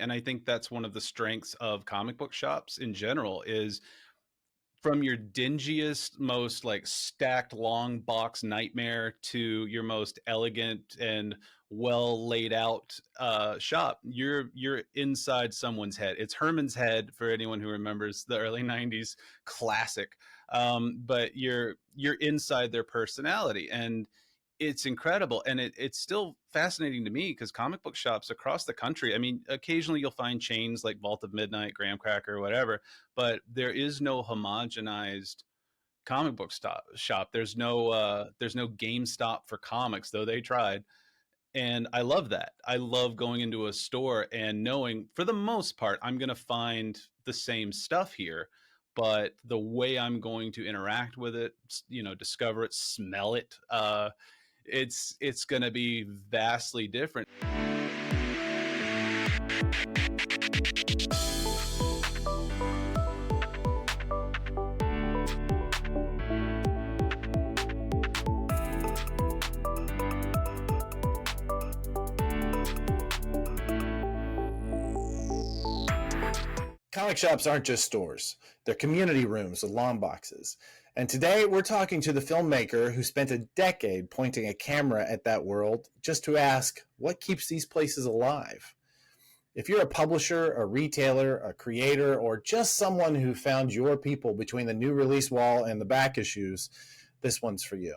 And I think that's one of the strengths of comic book shops in general is from your dingiest, most like stacked long box nightmare to your most elegant and well laid out shop, you're inside someone's head. It's Herman's head for anyone who remembers the early 90s classic. But you're inside their personality, and it's incredible. And it's still fascinating to me because comic book shops across the country, I mean, occasionally you'll find chains like Vault of Midnight, Graham Cracker, or whatever, but there is no homogenized comic book shop. There's no GameStop for comics, though they tried. And I love that. I love going into a store and knowing for the most part I'm going to find the same stuff here, but the way I'm going to interact with it, discover it, smell it, it's going to be vastly different. Comic shops aren't just stores. They're community rooms with long boxes. And today we're talking to the filmmaker who spent a decade pointing a camera at that world just to ask, what keeps these places alive? If you're a publisher, a retailer, a creator, or just someone who found your people between the new release wall and the back issues, this one's for you.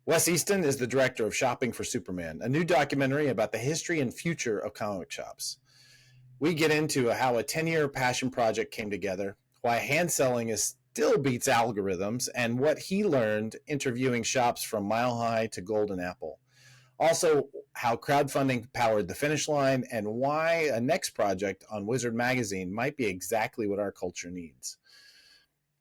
Wes Eastin is the director of Shopping for Superman, a new documentary about the history and future of comic shops. We get into how a 10-year passion project came together, why hand selling still beats algorithms, and what he learned interviewing shops from Mile High to Golden Apple. Also, how crowdfunding powered the finish line, and why a next project on Wizard Magazine might be exactly what our culture needs.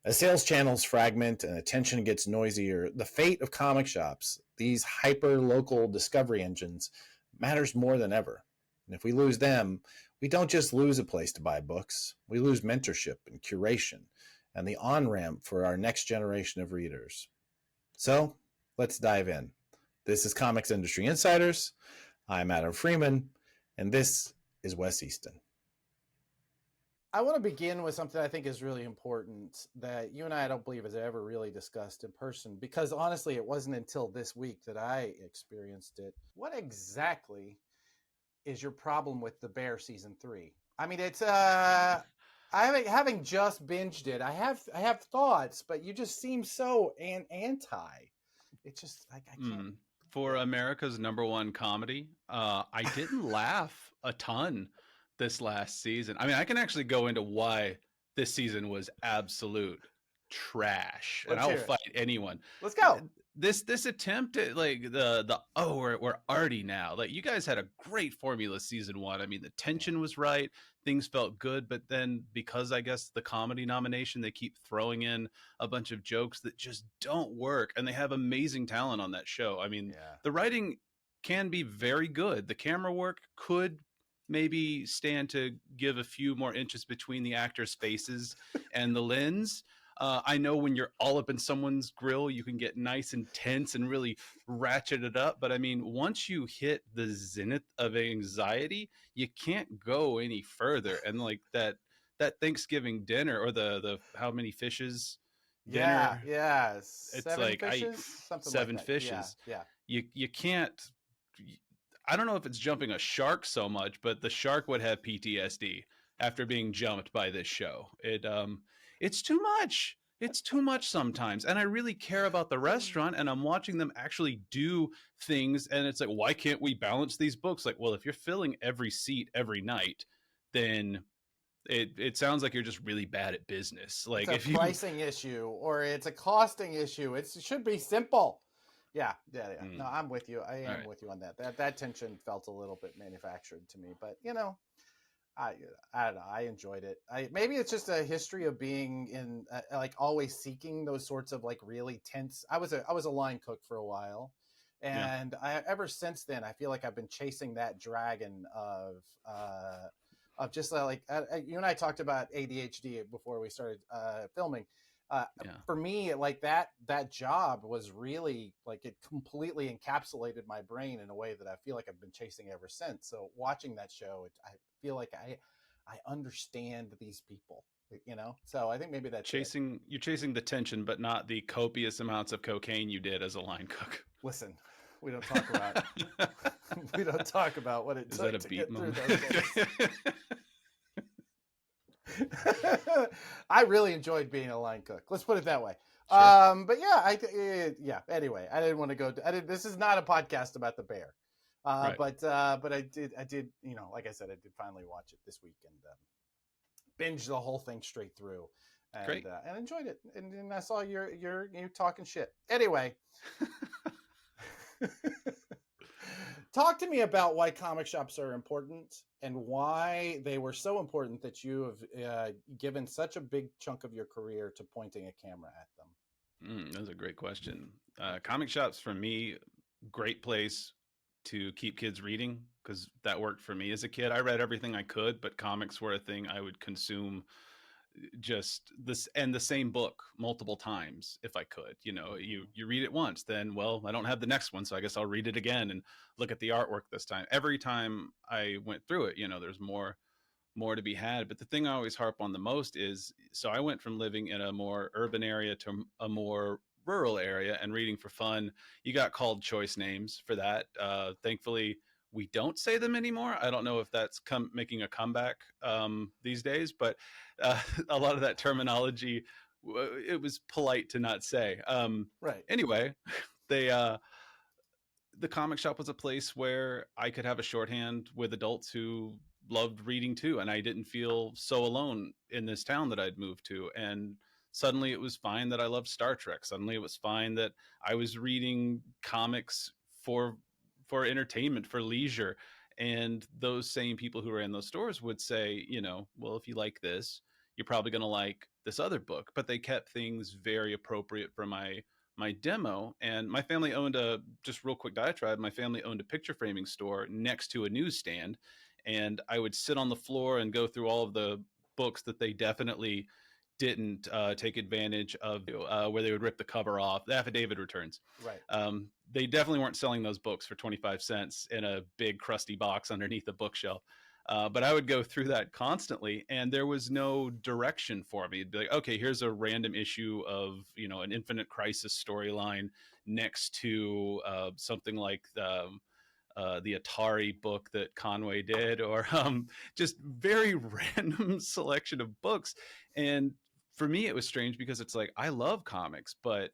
As sales channels fragment and attention gets noisier, the fate of comic shops, these hyper-local discovery engines, matters more than ever. And if we lose them, we don't just lose a place to buy books. We lose mentorship and curation and the on-ramp for our next generation of readers. So, let's dive in. This is Comics Industry Insiders. I'm Adam Freeman, and this is Wes Eastin. I want to begin with something I think is really important that you and I don't believe has ever really discussed in person, because honestly, it wasn't until this week that I experienced it. What exactly is your problem with The Bear season 3? I mean, it's having just binged it, I have thoughts, but you just seem so anti. It's just like I can't. For America's #1 comedy, I didn't laugh a ton this last season. I mean, I can actually go into why this season was absolute trash, and I will fight anyone. Let's go. This attempt at like we're arty now. Like, you guys had a great formula season 1. I mean, the tension was right, things felt good, but then because I guess the comedy nomination, they keep throwing in a bunch of jokes that just don't work, and they have amazing talent on that show. I mean, the writing can be very good. The camera work could maybe stand to give a few more inches between the actors' faces and the lens. I know when you're all up in someone's grill, you can get nice and tense and really ratchet it up. But I mean, once you hit the zenith of anxiety, you can't go any further. And like that Thanksgiving dinner, or the how many fishes dinner? Yeah. It's seven like fishes? Something seven like that. fishes. Yeah. You can't. I don't know if it's jumping a shark so much, but the shark would have PTSD after being jumped by this show. It's too much. It's too much sometimes. And I really care about the restaurant, and I'm watching them actually do things. And it's like, why can't we balance these books? Like, well, if you're filling every seat every night, then it sounds like you're just really bad at business. Like, it's a pricing issue, or it's a costing issue. It should be simple. Yeah. No, I'm with you. I am with you on that. That tension felt a little bit manufactured to me, but I don't know. I enjoyed it. Maybe it's just a history of being in like always seeking those sorts of like really tense. I was a line cook for a while, and ever since then I feel like I've been chasing that dragon of just like you and I talked about ADHD before we started filming. Yeah. For me, like that job was really like it completely encapsulated my brain in a way that I feel like I've been chasing ever since. So watching that show, I feel like I understand these people, you know. So I think maybe that's it. You're chasing the tension, but not the copious amounts of cocaine you did as a line cook. Listen, we don't talk about we don't talk about what it Is that took a to beat get through moment? those days. I really enjoyed being a line cook. Let's put it that way. Sure. But yeah, yeah. Anyway, I didn't want to go. I did. This is not a podcast about the bear. Right. But I did. You know, like I said, I did finally watch it this week and binge the whole thing straight through, Great. and enjoyed it. And I saw you're talking shit. Anyway, talk to me about why comic shops are important and why they were so important that you have given such a big chunk of your career to pointing a camera at them. That's a great question. Comic shops for me, great place to keep kids reading because that worked for me as a kid. I read everything I could, but comics were a thing I would consume just this and the same book multiple times if I could. You know, you read it once, then well, I don't have the next one, so I guess I'll read it again and look at the artwork this time. Every time I went through it, you know, there's more to be had. But the thing I always harp on the most is so I went from living in a more urban area to a more rural area and reading for fun. You got called choice names for that. Thankfully, we don't say them anymore. I don't know if that's making a comeback these days, but uh, a lot of that terminology, it was polite to not say. Right. Anyway, they the comic shop was a place where I could have a shorthand with adults who loved reading too. And I didn't feel so alone in this town that I'd moved to. And suddenly it was fine that I loved Star Trek. Suddenly it was fine that I was reading comics for for entertainment, for leisure. And those same people who were in those stores would say, you know, well, if you like this, you're probably going to like this other book. But they kept things very appropriate for my demo. And my family owned a just real quick diatribe. My family owned a picture framing store next to a newsstand, and I would sit on the floor and go through all of the books that they definitely didn't take advantage of, where they would rip the cover off. The affidavit returns. Right. They definitely weren't selling those books for 25 cents in a big crusty box underneath a bookshelf. But I would go through that constantly, and there was no direction for me. It'd be like, okay, here's a random issue of, you know, an Infinite Crisis storyline next to something like the Atari book that Conway did, or just very random selection of books. And for me, it was strange because it's like, I love comics, but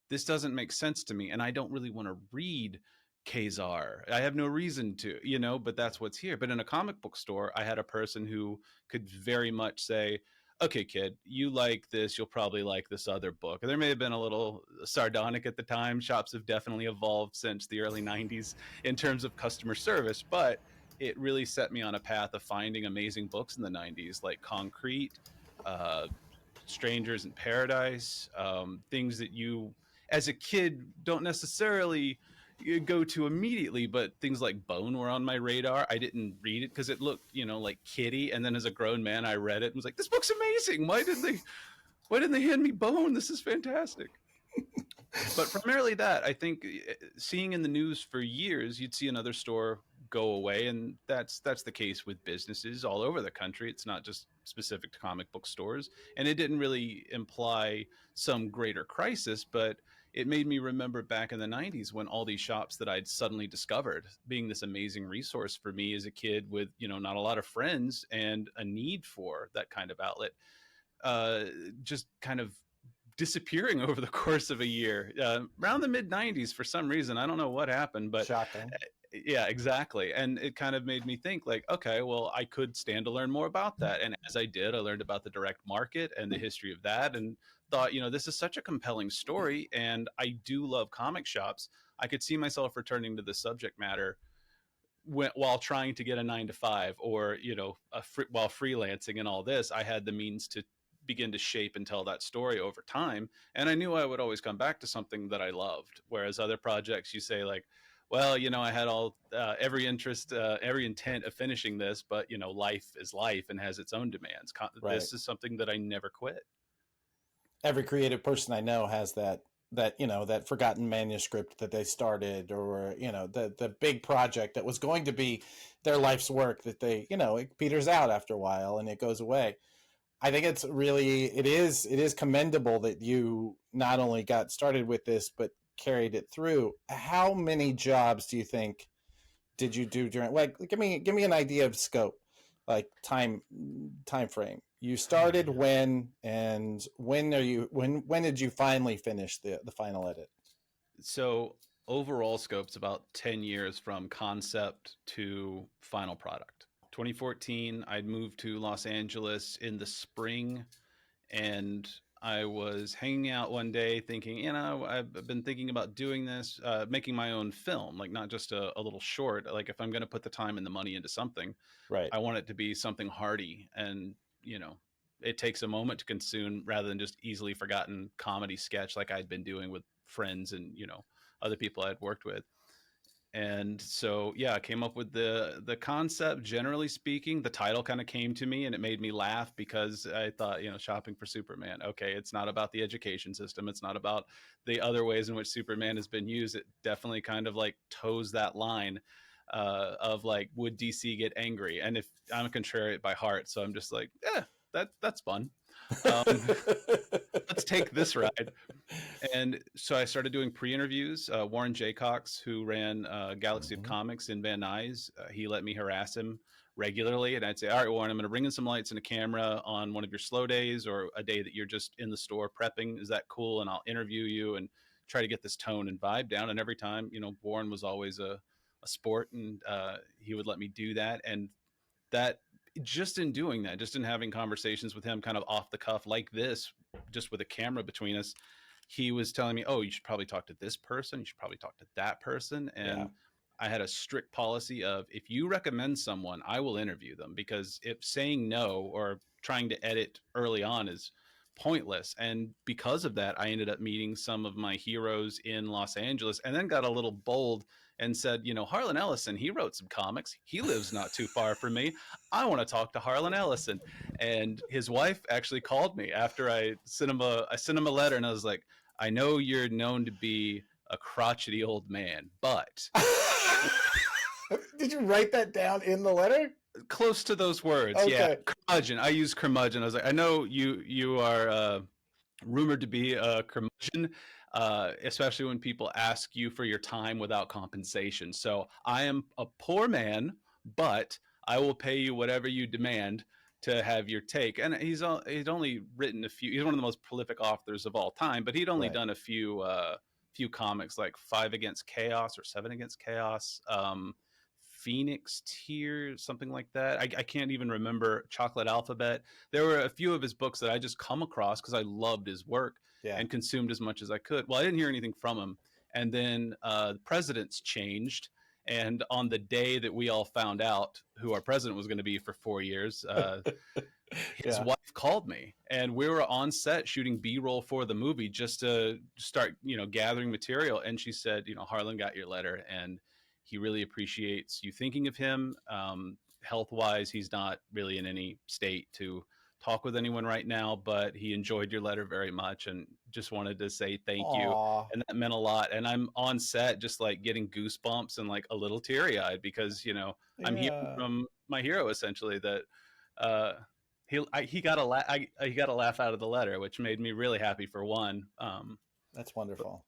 this doesn't make sense to me. And I don't really want to read Kazar. I have no reason to, you know, but that's what's here. But in a comic book store, I had a person who could very much say, okay, kid, you like this, you'll probably like this other book. And there may have been a little sardonic at the time. Shops have definitely evolved since the early 90s in terms of customer service, but it really set me on a path of finding amazing books in the 90s, like Concrete, uh, Strangers in Paradise, things that you, as a kid, don't necessarily go to immediately, but things like Bone were on my radar. I didn't read it because it looked, you know, like kiddie, and then as a grown man, I read it and was like, "This book's amazing! Why didn't they hand me Bone? This is fantastic." But primarily that, I think, seeing in the news for years, you'd see another store go away, and that's the case with businesses all over the country. It's not just specific to comic book stores, and it didn't really imply some greater crisis, but it made me remember back in the 90s when all these shops that I'd suddenly discovered being this amazing resource for me as a kid with, you know, not a lot of friends and a need for that kind of outlet, uh, just kind of disappearing over the course of a year, around the mid 90s for some reason. I don't know what happened, but Shocking. yeah, exactly. And it kind of made me think like, okay, well, I could stand to learn more about that. And as I did, I learned about the direct market and the history of that, and thought, you know, this is such a compelling story. And I do love comic shops. I could see myself returning to the subject matter while trying to get a 9 to 5, or, you know, while freelancing and all this. I had the means to begin to shape and tell that story over time, and I knew I would always come back to something that I loved. Whereas other projects, you say like, well, you know, I had all every interest, every intent of finishing this, but, you know, life is life and has its own demands. Right. This is something that I never quit. every creative person I know has that forgotten manuscript that they started, or the big project that was going to be their life's work that it peters out after a while and it goes away. I think it is commendable that you not only got started with this but carried it through. How many jobs do you think did you do during, like, give me an idea of scope, like time frame? You started when, and when did you finally finish the final edit? So overall scope's about 10 years from concept to final product. 2014, I'd moved to Los Angeles in the spring, and I was hanging out one day thinking, I've been thinking about doing this, making my own film, like not just a little short. Like if I'm going to put the time and the money into something, Right. I want it to be something hearty and, you know, it takes a moment to consume rather than just easily forgotten comedy sketch like I'd been doing with friends and, other people I'd worked with. And so yeah, I came up with the concept. Generally speaking, the title kind of came to me and it made me laugh because I thought, shopping for Superman, okay, it's not about the education system, it's not about the other ways in which Superman has been used. It definitely kind of like toes that line of like, would DC get angry? And if I'm a contrarian by heart, so I'm just like, yeah, that's fun. um, let's take this ride. And so I started doing pre-interviews. Warren Jaycox, who ran Galaxy of Mhm. Comics in Van Nuys, he let me harass him regularly, and I'd say, "All right, Warren, I'm going to bring in some lights and a camera on one of your slow days or a day that you're just in the store prepping. Is that cool? And I'll interview you and try to get this tone and vibe down." And every time, Warren was always a sport, and he would let me do that. And that just in doing that, just in having conversations with him kind of off the cuff like this, just with a camera between us, he was telling me, "Oh, you should probably talk to this person. You should probably talk to that person." Yeah. And I had a strict policy of, if you recommend someone, I will interview them, because if saying no or trying to edit early on is pointless. And because of that, I ended up meeting some of my heroes in Los Angeles and then got a little bold and said, Harlan Ellison, he wrote some comics. He lives not too far from me. I want to talk to Harlan Ellison. And his wife actually called me after I sent him a letter, and I was like, "I know you're known to be a crotchety old man, but Did you write that down in the letter? close to those words." Yeah, Okay. curmudgeon. I use curmudgeon. I was like, "I know you are rumored to be a curmudgeon, especially when people ask you for your time without compensation. So I am a poor man, but I will pay you whatever you demand to have your take." And he'd only written a few. He's one of the most prolific authors of all time, but he'd only Right. done a few comics, like Five Against Chaos or Seven Against Chaos. Phoenix Tears, something like that. I can't even remember. Chocolate Alphabet. There were a few of his books that I just come across because I loved his work Yeah. and consumed as much as I could. Well, I didn't hear anything from him. And then the presidents changed. And on the day that we all found out who our president was going to be for 4 years, his Yeah. wife called me, and we were on set shooting B-roll for the movie just to start, gathering material. And she said, "Harlan got your letter, and he really appreciates you thinking of him. Health wise, he's not really in any state to talk with anyone right now, but he enjoyed your letter very much and just wanted to say thank you." Aw. And that meant a lot. And I'm on set just like getting goosebumps and like a little teary eyed because, I'm hearing Yeah. from my hero essentially that uh, he got he got a laugh out of the letter, which made me really happy for one. That's But wonderful.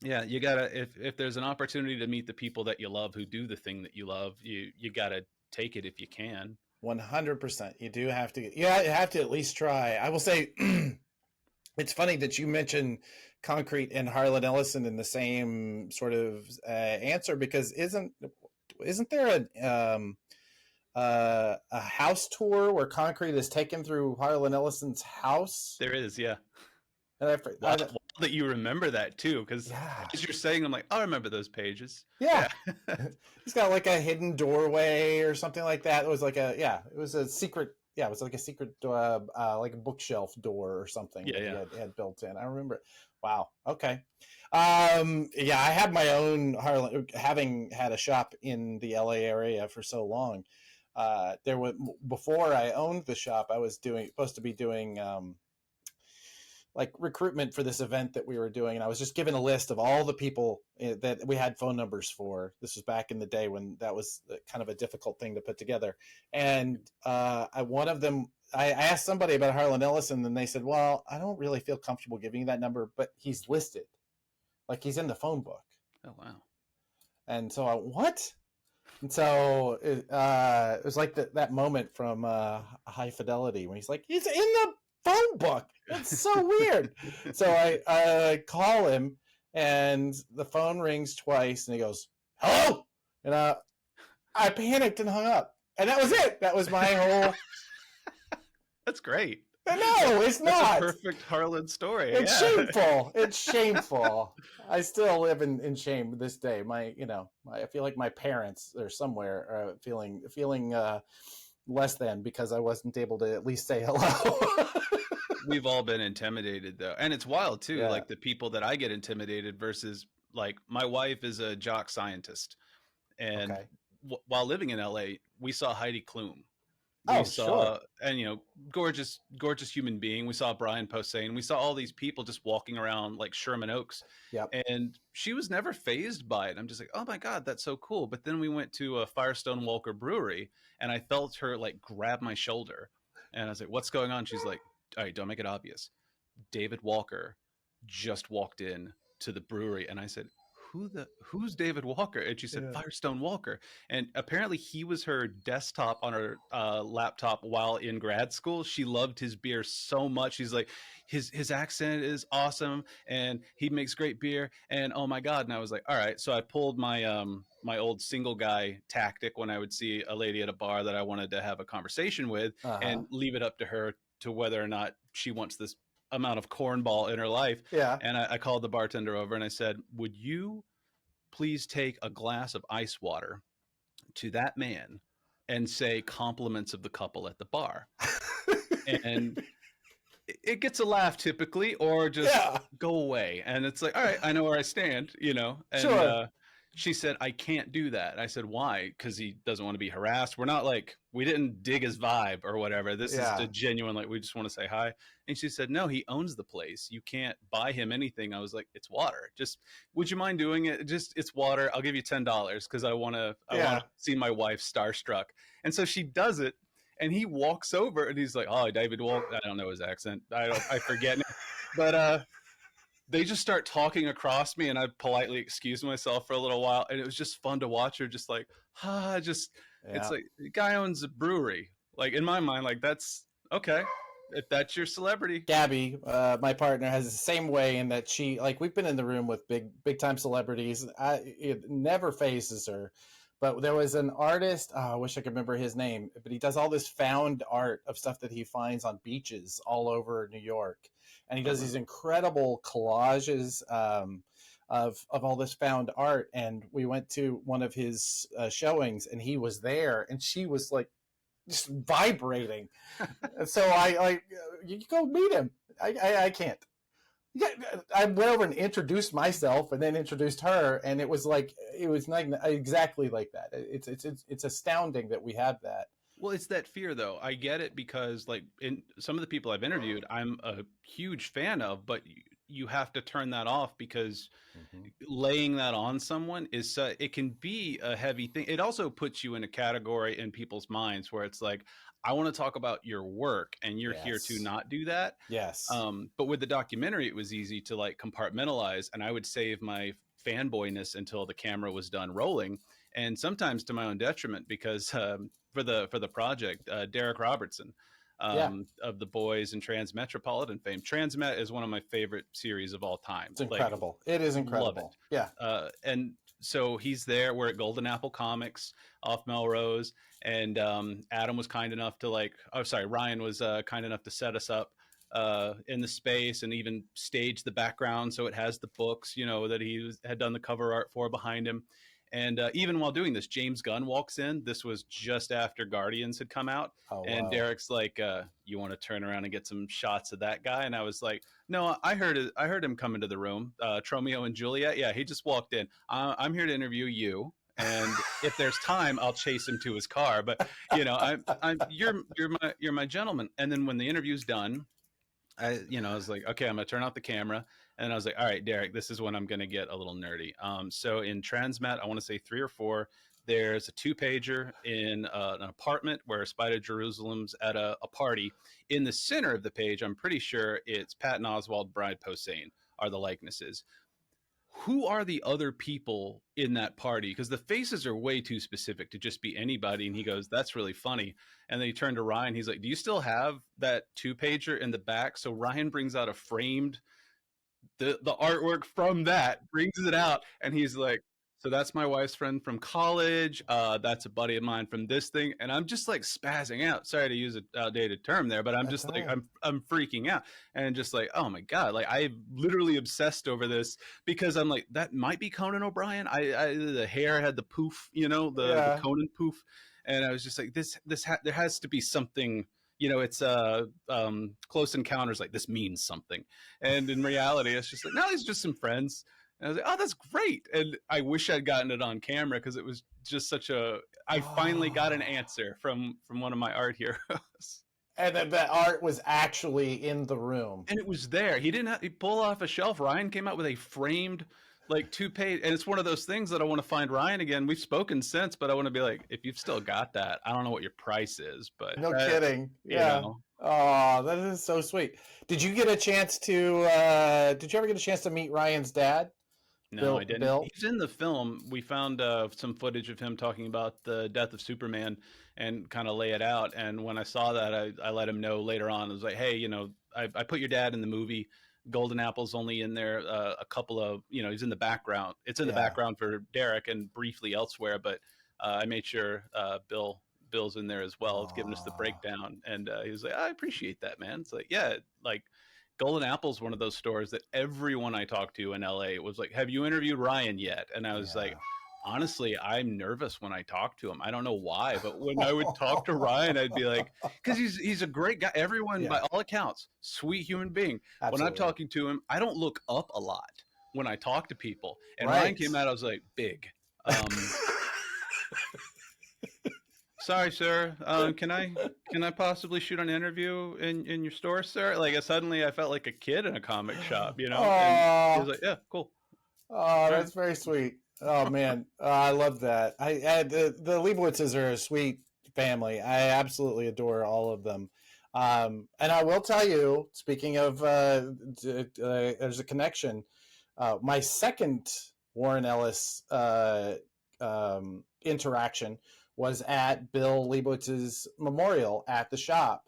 yeah, you gotta, if there's an opportunity to meet the people that you love who do the thing that you love, you gotta take it if you can. 100%. You do have to. Yeah, you have to at least try. I will say, it's funny that you mentioned Concrete and Harlan Ellison in the same sort of answer, because isn't there a house tour where Concrete is taken through Harlan Ellison's house? There is, yeah. And Wow, wow that you remember that too, because yeah, as you're saying, I'm like, I remember those pages. yeah. Yeah. He's got like a hidden doorway or something like that. It was like it was a secret. Yeah, it was like a secret, like a bookshelf door or something Yeah, that he yeah. had built in. I remember it. Wow. Okay. Yeah, I had my own Harlan, having had a shop in the LA area for so long. There was, before I owned the shop, I was supposed to be doing like recruitment for this event that we were doing, and I was just given a list of all the people that we had phone numbers for. This was back in the day when that was kind of a difficult thing to put together. And one of them, I asked somebody about Harlan Ellison, and they said, "Well, I don't really feel comfortable giving you that number, but he's listed, like he's in the phone book." Oh wow. And so what? And so it was like that moment from High Fidelity when he's like, he's in the phone book. It's so weird. So I call him, and the phone rings twice, and he goes, "Hello," and I panicked and hung up, and that was it. That was my whole. That's great. No, it's That's not. a perfect Harlan story. It's yeah. shameful. It's shameful. I still live in shame to this day. I feel like my parents are somewhere feeling less than because I wasn't able to at least say hello. We've all been intimidated though, and it's wild too. Yeah. Like the people that I get intimidated versus like my wife is a jock scientist, and Okay. while living in LA, we saw Heidi Klum. We Oh, sure. saw, and gorgeous, gorgeous human being. We saw Brian Posehn. We saw all these people just walking around like Sherman Oaks, Yep. and she was never phased by it. I'm just like, oh my god, that's so cool. But then we went to a Firestone Walker Brewery, and I felt her like grab my shoulder, and I was like, what's going on? She's like, all right, don't make it obvious. David Walker just walked in to the brewery, and I said, who's David Walker? And she said, Yeah. Firestone Walker. And apparently he was her desktop on her laptop while in grad school. She loved his beer so much. She's like, his accent is awesome, and he makes great beer, and oh my god. And I was like, all right. So I pulled my my old single guy tactic when I would see a lady at a bar that I wanted to have a conversation with, Uh-huh. and leave it up to her to whether or not she wants this amount of cornball in her life. Yeah. And I called the bartender over and I said, would you please take a glass of ice water to that man and say compliments of the couple at the bar? And it gets a laugh typically, or just Yeah. go away. And it's like, all right, I know where I stand, And Sure. she said, I can't do that. I said, why? Because he doesn't want to be harassed. We're not like, we didn't dig his vibe or whatever. This is a Yeah. genuine, like, we just want to say hi. And she said, no, he owns the place. You can't buy him anything. I was like, it's water. Just, would you mind doing it? Just, it's water. I'll give you $10 because I want to Yeah. see my wife starstruck. And so she does it. And he walks over and he's like, oh, David Walk. I don't know his accent. I forget. But they just start talking across me, and I politely excused myself for a little while. And it was just fun to watch her just like, it's Yeah. like, the guy owns a brewery. Like in my mind, like that's okay. If that's your celebrity. Gabby, my partner, has the same way in that she, like, we've been in the room with big time celebrities. It never phases her. But there was an artist, I wish I could remember his name, but he does all this found art of stuff that he finds on beaches all over New York. And he does these incredible collages of all this found art. And we went to one of his showings, and he was there, and she was like, just vibrating. And so you go meet him. I can't. Yeah, I went over and introduced myself, and then introduced her, and it was like exactly like that. It's astounding that we have that. Well, it's that fear though. I get it because like in some of the people I've interviewed, I'm a huge fan of, but you have to turn that off because Mm-hmm. laying that on someone is it can be a heavy thing. It also puts you in a category in people's minds where it's like, I want to talk about your work and you're here to Yes. not do that. Yes. But with the documentary, it was easy to like compartmentalize, and I would save my fanboyness until the camera was done rolling, and sometimes to my own detriment because for the project, Derek Robertson Yeah. of The Boys and Transmetropolitan fame. Transmet is one of my favorite series of all time. It's Like, incredible. It is love it. incredible. Yeah. And so he's there. We're at Golden Apple Comics off Melrose, and Adam was kind enough to Ryan was kind enough to set us up in the space and even stage the background so it has the books, that had done the cover art for behind him. And even while doing this, James Gunn walks in. This was just after Guardians had come out. Oh, And wow. Derek's like, you want to turn around and get some shots of that guy? And I was like, no, I heard him come into the room. Tromeo and Juliet. Yeah, he just walked in. I'm here to interview you. And if there's time, I'll chase him to his car. But you're my gentleman. And then when the interview's done, I was like, okay, I'm gonna turn off the camera, and I was like, all right, Derek, this is when I'm gonna get a little nerdy. So in Transmat, I want to say 3 or 4. There's a 2-pager in an apartment where Spider Jerusalem's at a party. In the center of the page, I'm pretty sure it's Patton Oswalt, Bride Posehn are the likenesses. Who are the other people in that party? Because the faces are way too specific to just be anybody. And he goes, that's really funny. And then he turned to Ryan. He's like, do you still have that 2-pager in the back? So Ryan brings out a framed the artwork from that, brings it out, and he's like, so that's my wife's friend from college. That's a buddy of mine from this thing, and I'm just like spazzing out. Sorry to use an outdated term there, but I'm That's just all like right. I'm freaking out, and just like, oh my god, like I literally obsessed over this because I'm like, that might be Conan O'Brien. I the hair had the poof, the Yeah. Conan poof, and I was just like, there has to be something. It's Close Encounters, like this means something, and in reality, it's just like, no, it's just some friends. And I was like, oh, that's great. And I wish I'd gotten it on camera because it was just such a. I finally got an Oh. answer from one of my art heroes. And then the art was actually in the room. And it was there. He didn't have, he pull off a shelf. Ryan came out with a framed, like 2-page, and it's one of those things that I want to find Ryan again. We've spoken since, but I want to be like, if you've still got that, I don't know what your price is, but No kidding. you Yeah. know, Oh, that is so sweet. Did you get a chance to? Did you ever get a chance to meet Ryan's dad, No, I Bill? didn't. Bill. He's in the film. We found some footage of him talking about the death of Superman and kind of lay it out. And when I saw that, I let him know later on. I was like, hey, I put your dad in the movie. Golden Apple's only in there a couple of, he's in the background. It's in the Yeah. background for Derek and briefly elsewhere, but I made sure Bill's in there as well. It's giving us the Oh, breakdown, and he was like, I appreciate that, man. It's like, yeah, like Golden Apple's one of those stores that everyone I talked to in LA was like, have you interviewed Ryan yet? And I was like, yeah. honestly, I'm nervous when I talk to him. I don't know why, but when I would talk to Ryan, I'd be like, because he's a great guy. Everyone, by Yeah. all accounts, sweet human being. When I'm Absolutely. talking to him, I don't look up a lot when I talk to people. And Ryan Right. came out, I was like, big. Sorry, sir. Can I possibly shoot an interview in your store, sir? Like suddenly I felt like a kid in a comic shop, And he was Oh, like, yeah, cool. oh, All right. that's very sweet. Oh man, I love that. The Leibowitzes are a sweet family. I absolutely adore all of them. And I will tell you, speaking of, there's a connection. My second Warren Ellis interaction was at Bill Leibowitz's memorial at the shop.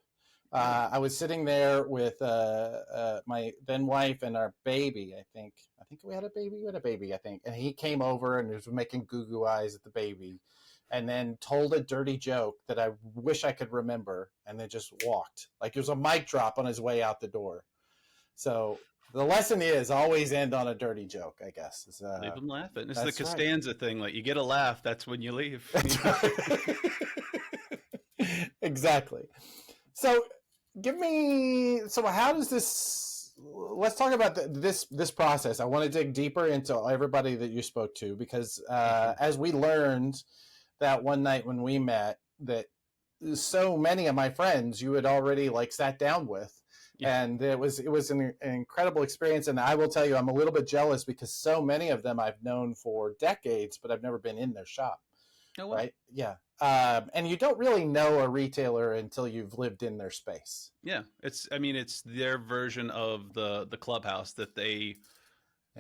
I was sitting there with my then wife and our baby. I think we had a baby. We had a baby, I think. And he came over and was making goo goo eyes at the baby, and then told a dirty joke that I wish I could remember, and then just walked like it was a mic drop on his way out the door. So the lesson is always end on a dirty joke, I guess. Leave them laughing. It's the That's right. Costanza thing. Like you get a laugh, that's when you leave. That's right. Exactly. So give me, so how does this, let's talk about this process. I want to dig deeper into everybody that you spoke to, because as we learned that one night when we met, that so many of my friends you had already like sat down with, Yeah. and it was an incredible experience. And I will tell you, I'm a little bit jealous because so many of them I've known for decades, but I've never been in their shop. Oh well. Right? Yeah. And you don't really know a retailer until you've lived in their space. Yeah. It's their version of the clubhouse that they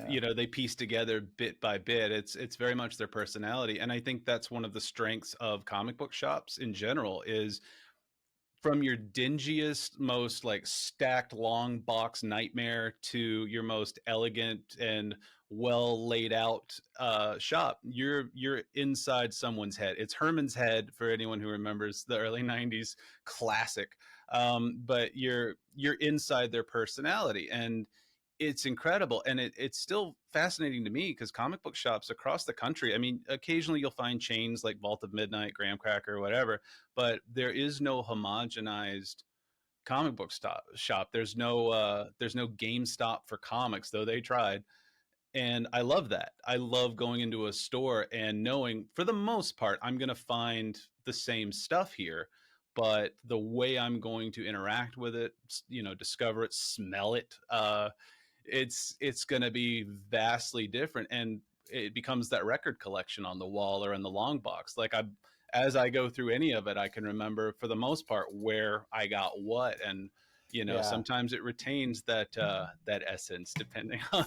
Yeah. they piece together bit by bit. It's very much their personality, and I think that's one of the strengths of comic book shops in general is from your dingiest, most like stacked long box nightmare to your most elegant and well laid out shop. You're inside someone's head. It's Herman's head for anyone who remembers the early '90s classic. But you're inside their personality, and it's incredible. And it's still fascinating to me because comic book shops across the country, I mean, occasionally you'll find chains like Vault of Midnight, Graham Cracker, whatever, but there is no homogenized comic book shop. There's no GameStop for comics, though they tried. And I love that. I love going into a store and knowing for the most part I'm going to find the same stuff here, but the way I'm going to interact with it, discover it, smell it, it's going to be vastly different. And it becomes that record collection on the wall or in the long box. Like as I go through any of it, I can remember for the most part where I got what. And Yeah. sometimes it retains that essence depending on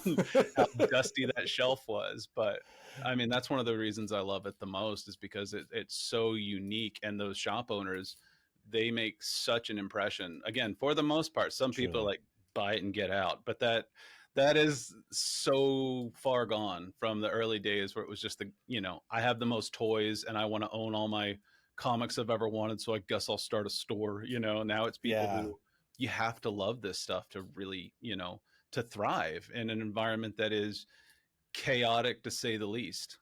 how dusty that shelf was. But I mean, that's one of the reasons I love it the most, is because it's so unique. And those shop owners, they make such an impression. Again, for the most part, some people Truly. like buy it and get out, but that is so far gone from the early days where it was just I have the most toys and I want to own all my comics I've ever wanted, so I guess I'll start a store. Now it's people Yeah. who, you have to love this stuff to really, to thrive in an environment that is chaotic to say the least.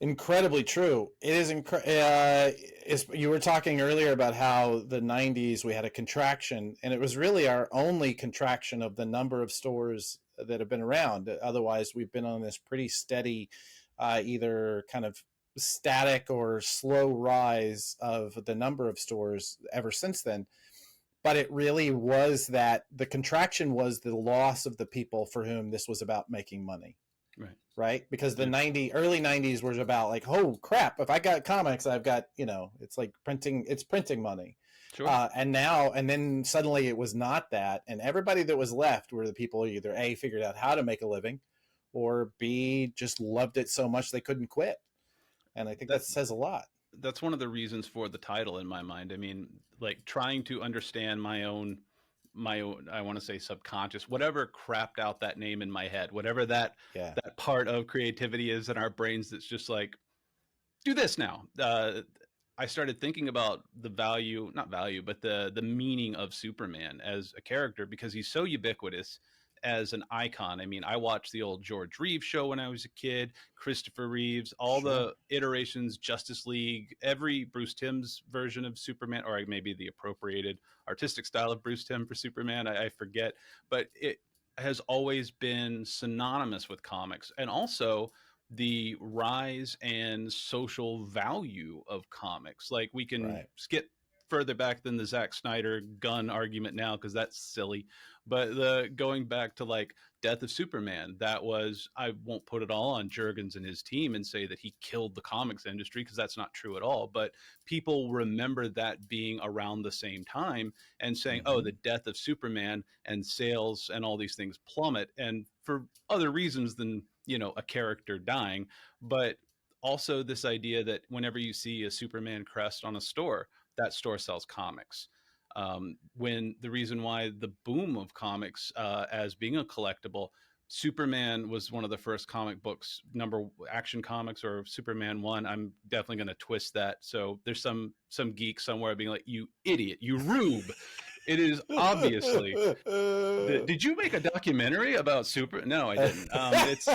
Incredibly true. It is you were talking earlier about how the 90s we had a contraction, and it was really our only contraction of the number of stores that have been around. Otherwise, we've been on this pretty steady, either kind of static or slow rise of the number of stores ever since then. But it really was that the contraction was the loss of the people for whom this was about making money. Right. Right, because the Yeah. early 90s was about like, oh crap, if I got comics, I've got, it's like printing money. Sure. And then suddenly it was not that, and everybody that was left were the people who either A, figured out how to make a living, or B, just loved it so much they couldn't quit. And I think That that says a lot. that's one of the reasons for the title in my mind. I mean, like trying to understand my own, I want to say subconscious, whatever crapped out that name in my head, whatever Yeah. that part of creativity is in our brains that's just like, do this now. I started thinking about the value, not value, but the meaning of Superman as a character, because he's so ubiquitous as an icon. I mean, I watched the old George Reeves show when I was a kid, Christopher Reeves, all Sure. the iterations, Justice League, every Bruce Timm's version of Superman, or maybe the appropriated artistic style of Bruce Timm for Superman. I forget, but it has always been synonymous with comics. And also the rise and social value of comics. Like, we can Right. skip further back than the Zack Snyder gun argument now because that's silly. But the going back to like Death of Superman, that was, I won't put it all on Jurgens and his team and say that he killed the comics industry, because that's not true at all. But people remember that being around the same time and saying, oh, Mm-hmm. the death of Superman, and sales and all these things plummet. And for other reasons than, a character dying, but also this idea that whenever you see a Superman crest on a store, that store sells comics. When the reason why the boom of comics as being a collectible, Superman was one of the first comic books, number Action Comics or Superman 1. I'm definitely going to twist that. So there's some geek somewhere being like, you idiot, you rube. It is obviously did you make a documentary about Super? No, I didn't. It's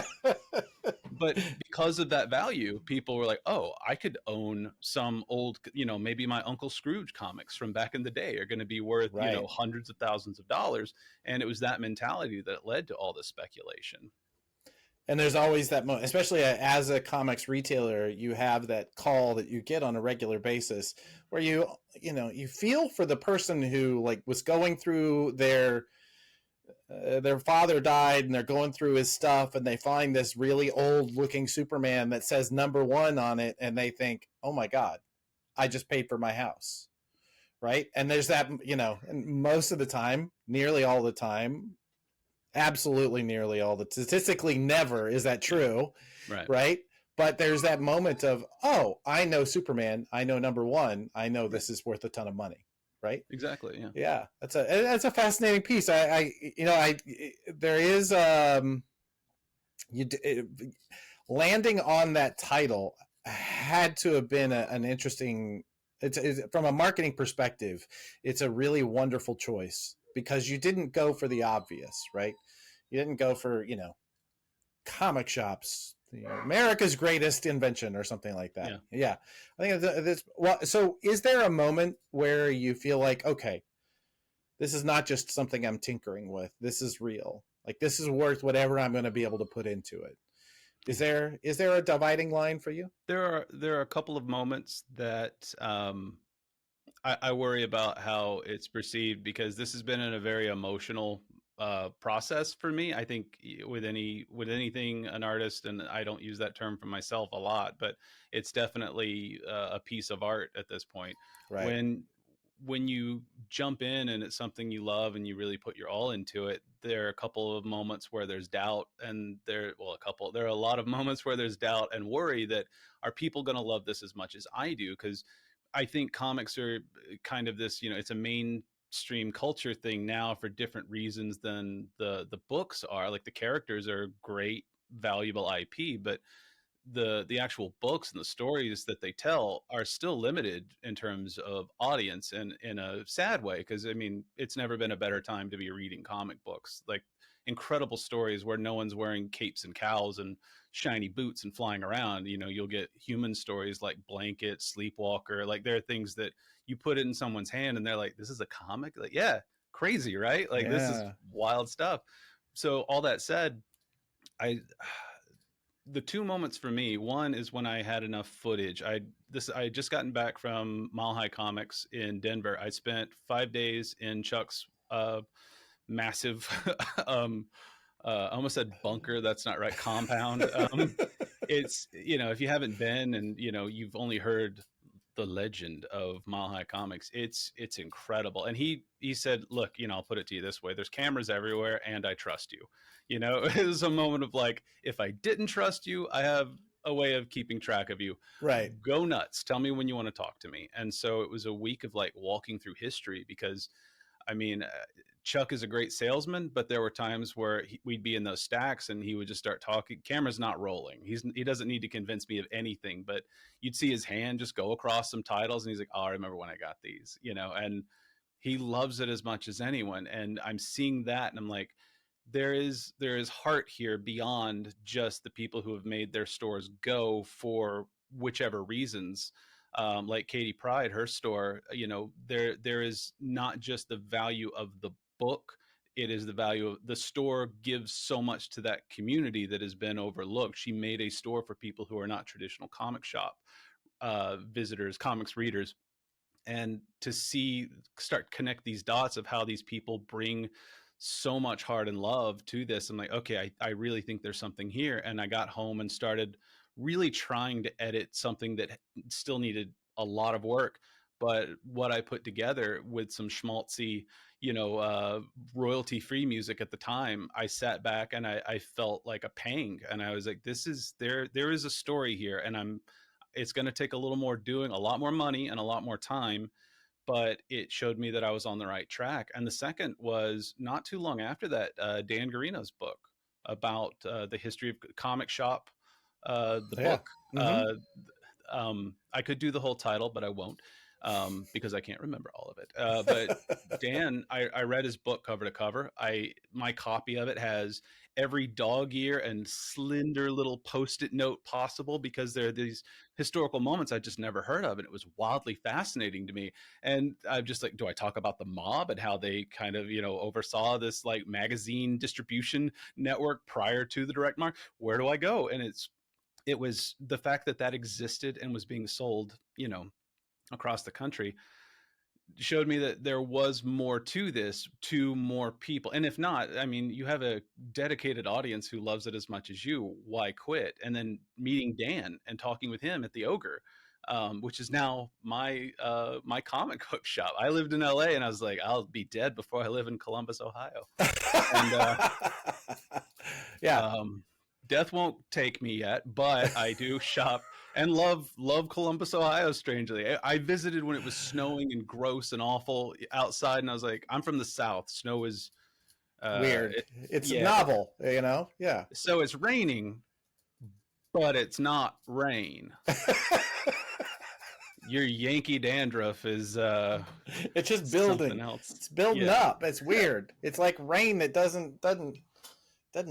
But because of that value, people were like, "Oh, I could own some old, maybe my Uncle Scrooge comics from back in the day are going to be worth, Right. hundreds of thousands of dollars." And it was that mentality that led to all this speculation. And there's always that moment, especially as a comics retailer, you have that call that you get on a regular basis where you feel for the person who like was going through their father died and they're going through his stuff and they find this really old looking Superman that says #1 on it and they think, oh my God, I just paid for my house. Right. And there's that, and most of the time, nearly all the time, absolutely nearly all the statistically never is that Yeah, true. right. Right. But there's that moment of, oh, I know Superman, I know #1, I know Right. this is worth a ton of money. Right. Exactly. Yeah. Yeah, that's a fascinating piece. I there is you landing on that title had to have been an interesting. It's from a marketing perspective, it's a really wonderful choice because you didn't go for the obvious, right? You didn't go for comic shops, America's greatest invention or something like that. Yeah. Yeah, I think that's well. So, is there a moment where you feel like, okay, this is not just something I'm tinkering with. This is real. Like this is worth whatever I'm going to be able to put into it. Is there a dividing line for you? There are a couple of moments that I worry about how it's perceived because this has been in a very emotional process for me. I think with anything an artist, and I don't use that term for myself a lot, but it's definitely a piece of art at this point. Right. When when you jump in and it's something you love and you really put your all into it, there are a couple of moments where there's doubt, and there are a lot of moments where there's doubt and worry that are people going to love this as much as I do? Because I think comics are kind of this, it's a mainstream culture thing now for different reasons than the books are. Like the characters are great, valuable IP, but the actual books and the stories that they tell are still limited in terms of audience, and in a sad way, because I mean it's never been a better time to be reading comic books. Like incredible stories where no one's wearing capes and cows and shiny boots and flying around. You'll get human stories like Blanket, Sleepwalker. Like there are things that you put it in someone's hand and they're like, this is a comic? Like, yeah, crazy, right? Like this is Yeah. wild stuff. So all that said, I the two moments for me, one is when I had enough footage. I had just gotten back from Mile High Comics in Denver. I spent 5 days in Chuck's massive um I almost said bunker, that's not right, compound. It's, if you haven't been, and you've only heard the legend of Mile High Comics, it's incredible. And he said, look, I'll put it to you this way: there's cameras everywhere and I trust you. It was a moment of like, if I didn't trust you, I have a way of keeping track of you. Right. Go nuts, tell me when you want to talk to me. And so it was a week of like walking through history, because I mean, Chuck is a great salesman, but there were times where we'd be in those stacks and he would just start talking. Camera's not rolling. He doesn't need to convince me of anything, but you'd see his hand just go across some titles, and he's like, "Oh, I remember when I got these," and he loves it as much as anyone. And I'm seeing that, and I'm like, there is heart here beyond just the people who have made their stores go for whichever reasons. Like Katie Pride, her store, there is not just the value of the book, it is the value of the store. Gives so much to that community that has been overlooked. She made a store for people who are not traditional comic shop visitors, comics readers. And to see, start connect these dots of how these people bring so much heart and love to this, I'm like, okay, I really think there's something here. And I got home and started really trying to edit something that still needed a lot of work. But what I put together with some schmaltzy, royalty free music at the time, I sat back and I felt like a pang, and I was like, this is there is a story here. And it's going to take a little more doing, a lot more money and a lot more time, but it showed me that I was on the right track. And the second was not too long after that, Dan Garino's book about the history of comic shop, the Yeah. book. Mm-hmm. I could do the whole title, but I won't, because I can't remember all of it. But Dan, I read his book cover to cover. My copy of it has every dog ear and slender little post-it note possible, because there are these historical moments I just never heard of, and it was wildly fascinating to me. And I'm just like, do I talk about the mob and how they kind of oversaw this like magazine distribution network prior to the direct market? Where do I go? And it was the fact that that existed and was being sold, across the country, showed me that there was more to this, to more people. And if not, I mean, you have a dedicated audience who loves it as much as you. Why quit? And then meeting Dan and talking with him at the Ogre, which is now my comic book shop. I lived in LA, and I was like, I'll be dead before I live in Columbus, Ohio. And Yeah. um, death won't take me yet, but I do shop and love Columbus, Ohio. Strangely, I visited when it was snowing and gross and awful outside, and I was like, I'm from the South. Snow is, Weird. it, It's yeah. novel, you know? Yeah. So it's raining, but it's not rain. Your Yankee dandruff is It's just something building. else. It's building Yeah, up. It's weird. It's like rain that doesn't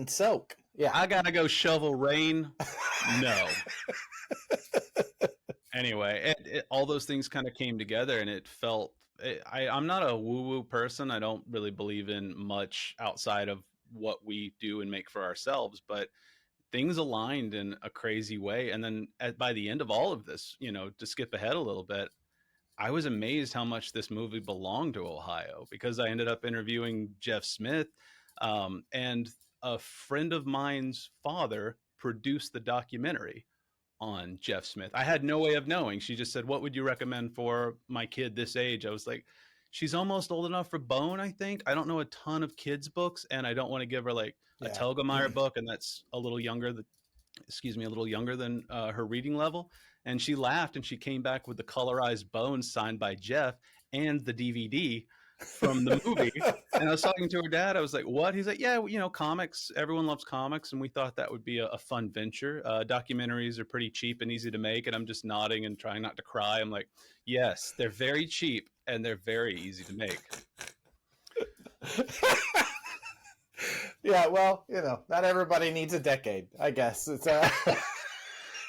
soak. Yeah. I gotta go shovel rain. No. Anyway, all those things kind of came together, and it felt. I'm not a woo-woo person. I don't really believe in much outside of what we do and make for ourselves, but things aligned in a crazy way. And then by the end of all of this, to skip ahead a little bit, I was amazed how much this movie belonged to Ohio because I ended up interviewing Jeff Smith, and a friend of mine's father produced the documentary on Jeff Smith. I had no way of knowing. She just said, "What would you recommend for my kid this age?" I was like, "She's almost old enough for Bone, I think." I don't know a ton of kids' books, and I don't want to give her like a Yeah. Telgemeier book, and that's a little younger. Excuse me, a little younger than her reading level. And she laughed and she came back with the colorized Bones signed by Jeff and the DVD from the movie. And I was talking to her dad. I was like, "What?" He's like, "Yeah, comics. Everyone loves comics." And we thought that would be a fun venture. Documentaries are pretty cheap and easy to make. And I'm just nodding and trying not to cry. I'm like, "Yes, they're very cheap and they're very easy to make." Yeah, well, not everybody needs a decade, I guess. It's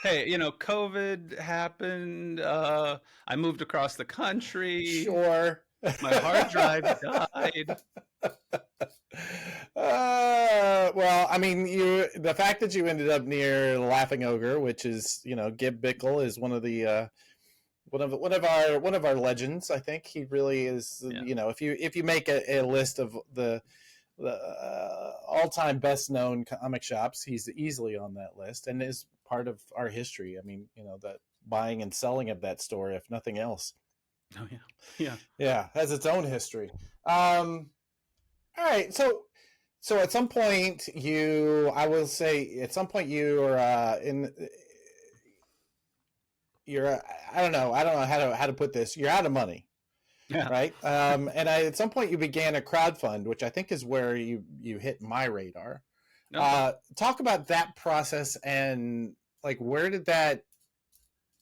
Hey, COVID happened. I moved across the country. sure. My hard drive died. Well, I mean, the fact that you ended up near the Laughing Ogre, which is, Gib Bickle is one of the one of our legends. I think he really is. Yeah. If you make a list of the all-time best-known comic shops, he's easily on that list and is part of our history. I mean, that buying and selling of that store, if nothing else. Oh yeah. Yeah. Yeah, has its own history. All right, so at some point I will say, at some point you're I don't know how to put this. You're out of money. Yeah. Right. And at some point you began a crowdfund, which I think is where you hit my radar. Okay. Talk about that process and like, where did that,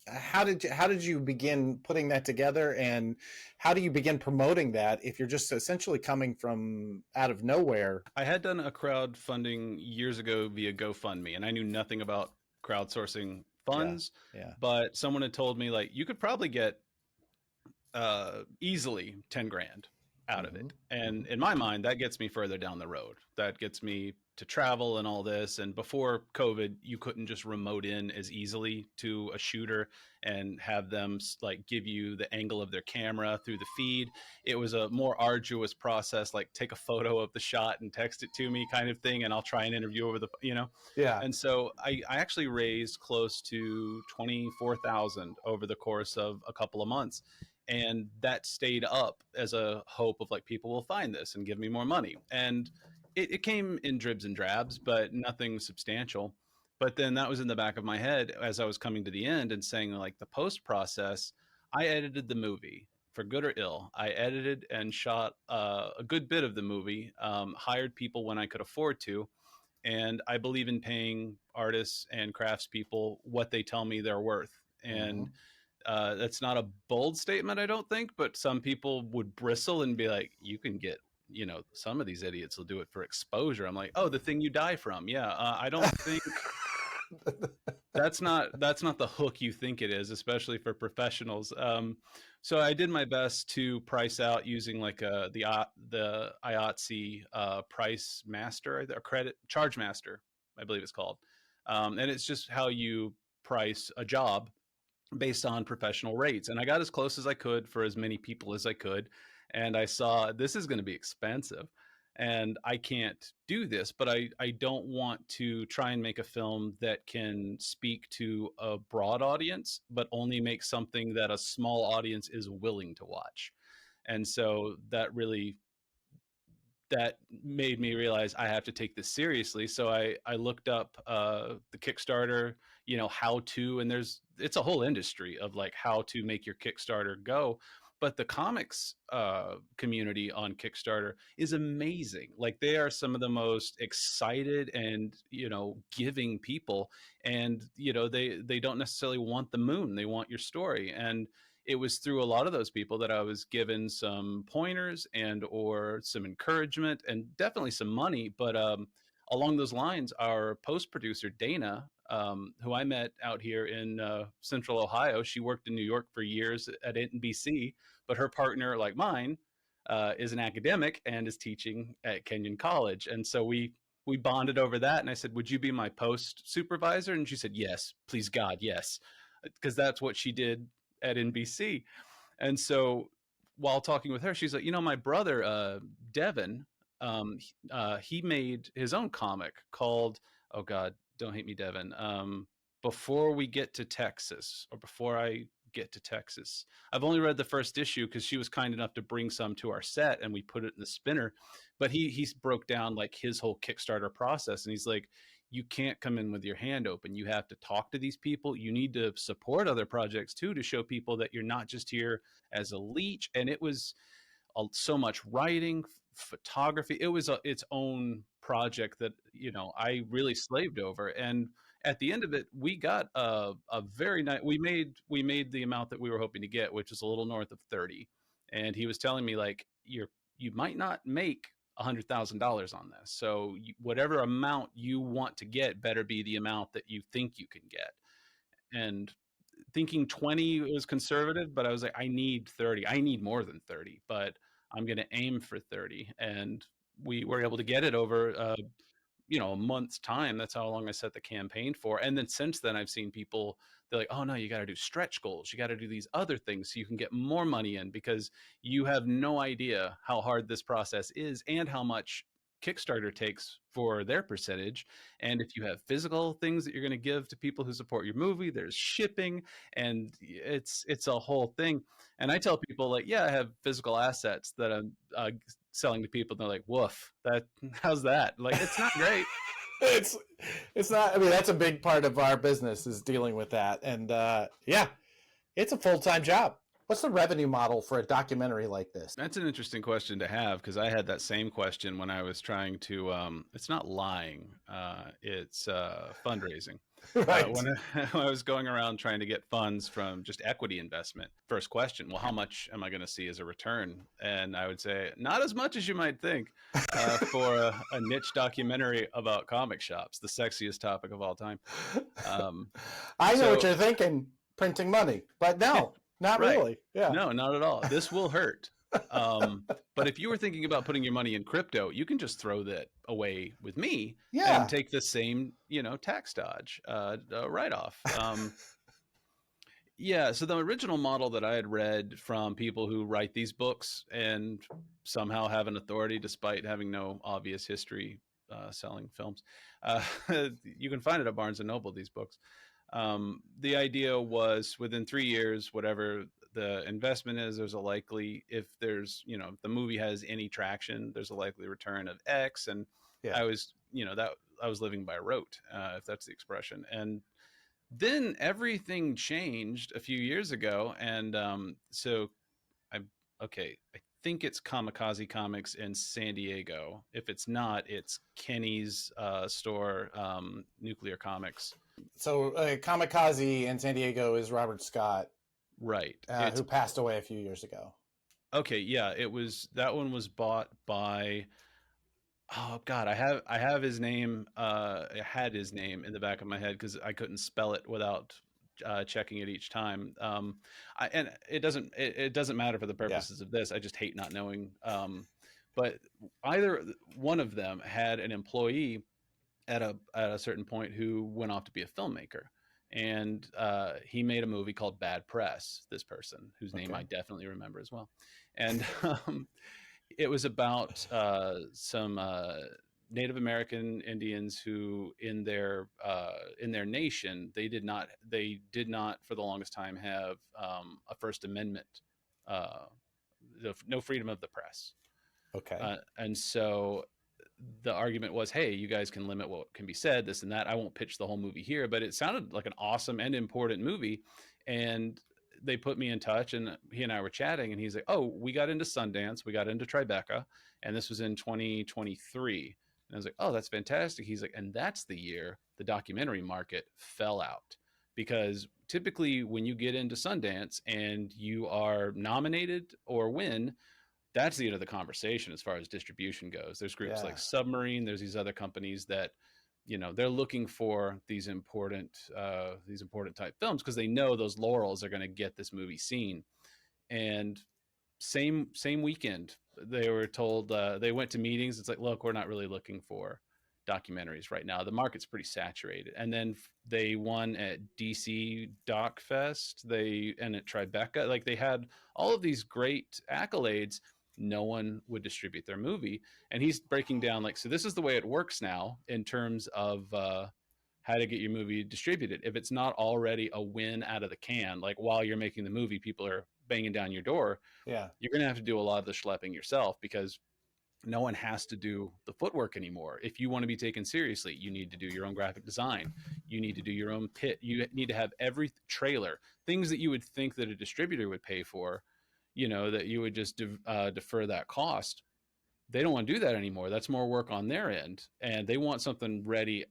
how did you begin putting that together, and how do you begin promoting that if you're just essentially coming from out of nowhere? I had done a crowdfunding years ago via GoFundMe, and I knew nothing about crowdsourcing Yeah. funds. Yeah. But someone had told me like you could probably get easily 10 grand out of it. And in my mind, that gets me further down the road. That gets me to travel and all this. And before COVID, you couldn't just remote in as easily to a shooter and have them like give you the angle of their camera through the feed. It was a more arduous process, like take a photo of the shot and text it to me kind of thing. And I'll try and interview over the. Yeah. And so I actually raised close to 24,000 over the course of a couple of months, and that stayed up as a hope of like people will find this and give me more money. And it came in dribs and drabs, but nothing substantial. But then that was in the back of my head as I was coming to the end and saying like the post process. I edited the movie for good or ill. I edited and shot a good bit of the movie, hired people when I could afford to, and I believe in paying artists and craftspeople what they tell me they're worth. And that's not a bold statement, I don't think, but some people would bristle and be like, "You can get, some of these idiots will do it for exposure." I'm like, "Oh, the thing you die from." Yeah, I don't think that's not the hook you think it is, especially for professionals. So I did my best to price out using like the IATSE price master or credit charge master, I believe it's called, and it's just how you price a job based on professional rates. And I got as close as I could for as many people as I could. And I saw this is going to be expensive and I can't do this, but I don't want to try and make a film that can speak to a broad audience, but only make something that a small audience is willing to watch. And so that made me realize I have to take this seriously. So I looked up the Kickstarter, how to, and it's a whole industry of like how to make your Kickstarter go. But the comics community on Kickstarter is amazing. Like they are some of the most excited and giving people, and they don't necessarily want the moon; they want your story. And it was through a lot of those people that I was given some pointers and or some encouragement and definitely some money. But along those lines, our post producer Dana, who I met out here in Central Ohio, she worked in New York for years at NBC, but her partner, like mine, is an academic and is teaching at Kenyon College, and so we bonded over that. And I said, "Would you be my post supervisor?" And she said, "Yes, please God, yes," because that's what she did at NBC. And so while talking with her, she's like, my brother, Devin, he made his own comic called, oh God, don't hate me, Devin. Before we get to Texas, or before I get to Texas. I've only read the first issue because she was kind enough to bring some to our set and we put it in the spinner. But he's broke down like his whole Kickstarter process, and he's like, you can't come in with your hand open. You have to talk to these people. You need to support other projects too, to show people that you're not just here as a leech. And it was so much writing, photography. It was its own project that I really slaved over. And at the end of it, we got a very nice. We made the amount that we were hoping to get, which is a little north of 30. And he was telling me like, you might not make $100,000 on this. So whatever amount you want to get better be the amount that you think you can get. And thinking 20 was conservative, but I was like, I need 30. I need more than 30, but I'm going to aim for 30. And we were able to get it over, a month's time. That's how long I set the campaign for. And then since then, I've seen people, they're like, oh no, you got to do stretch goals. You got to do these other things so you can get more money in, because you have no idea how hard this process is and how much Kickstarter takes for their percentage. And if you have physical things that you're going to give to people who support your movie, there's shipping, and it's a whole thing. And I tell people like, yeah, I have physical assets that I'm selling to people. And they're like, woof, how's that? Like, it's not great. it's it's not. I mean, that's a big part of our business, is dealing with that. And yeah, it's a full-time job. What's the revenue model for a documentary like this? That's an interesting question to have, because I had that same question when I was trying to. It's not lying. It's fundraising. Right. When when I was going around trying to get funds from just equity investment, first question, well, how much am I going to see as a return? And I would say, not as much as you might think, for a niche documentary about comic shops, the sexiest topic of all time. I know what So, you're thinking, printing money, but no, not right. really. Yeah. No, not at all. This will hurt. Um, but if you were thinking about putting your money in crypto, you can just throw that away with me and Yeah. take the same, tax dodge, write off. Yeah. So the original model that I had read from people who write these books and somehow have an authority despite having no obvious history selling films, uh, you can find it at Barnes and Noble, these books. The idea was within 3 years, whatever the investment is, there's a likely, if there's, if the movie has any traction, there's a likely return of X. And Yeah. I was, that I was living by rote, if that's the expression. And then everything changed a few years ago. And so I, okay, I think it's Kamikaze Comics in San Diego. If it's not, it's Kenny's store, Nuclear Comics. So Kamikaze in San Diego is Robert Scott, Right. It's who passed away a few years ago. okay. Yeah, that one was bought by, oh God, I have his name. I had his name in the back of my head because I couldn't spell it without checking it each time. And it doesn't matter for the Yeah. purposes of this. I just hate not knowing. But either one of them had an employee at a certain point who went off to be a filmmaker. And he made a movie called Bad Press, this person, whose name Okay. I definitely remember as well. And it was about some Native American Indians who, in their nation, they did not for the longest time have a First Amendment, uh, no freedom of the press. Okay. And so the argument was, hey, you guys can limit what can be said, this and that. I won't pitch the whole movie here, but it sounded like an awesome and important movie. And they put me in touch, and he and I were chatting, and he's like, oh, we got into Sundance, we got into Tribeca, and this was in 2023. And I was like, oh, that's fantastic. He's like, and that's the year the documentary market fell out, because typically when you get into Sundance and you are nominated or win, that's the end of the conversation as far as distribution goes. There's groups Yeah. like Submarine. There's these other companies that, they're looking for these important type films because they know those laurels are going to get this movie seen. And same weekend, they were told, they went to meetings. It's like, look, we're not really looking for documentaries right now. The market's pretty saturated. And then they won at DC Doc Fest, they and at Tribeca. Like they had all of these great accolades. No one would distribute their movie, and he's breaking down like, so this is the way it works now in terms of how to get your movie distributed. If it's not already a win out of the can, like while you're making the movie, people are banging down your door, Yeah. you're going to have to do a lot of the schlepping yourself because no one has to do the footwork anymore. If you want to be taken seriously, you need to do your own graphic design. You need to do your own pit. You need to have every trailer, things that you would think that a distributor would pay for, that you would just defer that cost. They don't want to do that anymore. That's more work on their end, and they want something ready,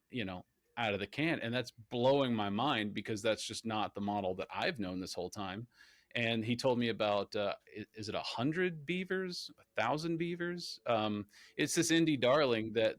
out of the can. And that's blowing my mind because that's just not the model that I've known this whole time. And he told me about is it 100 beavers, 1,000 beavers? It's this indie darling that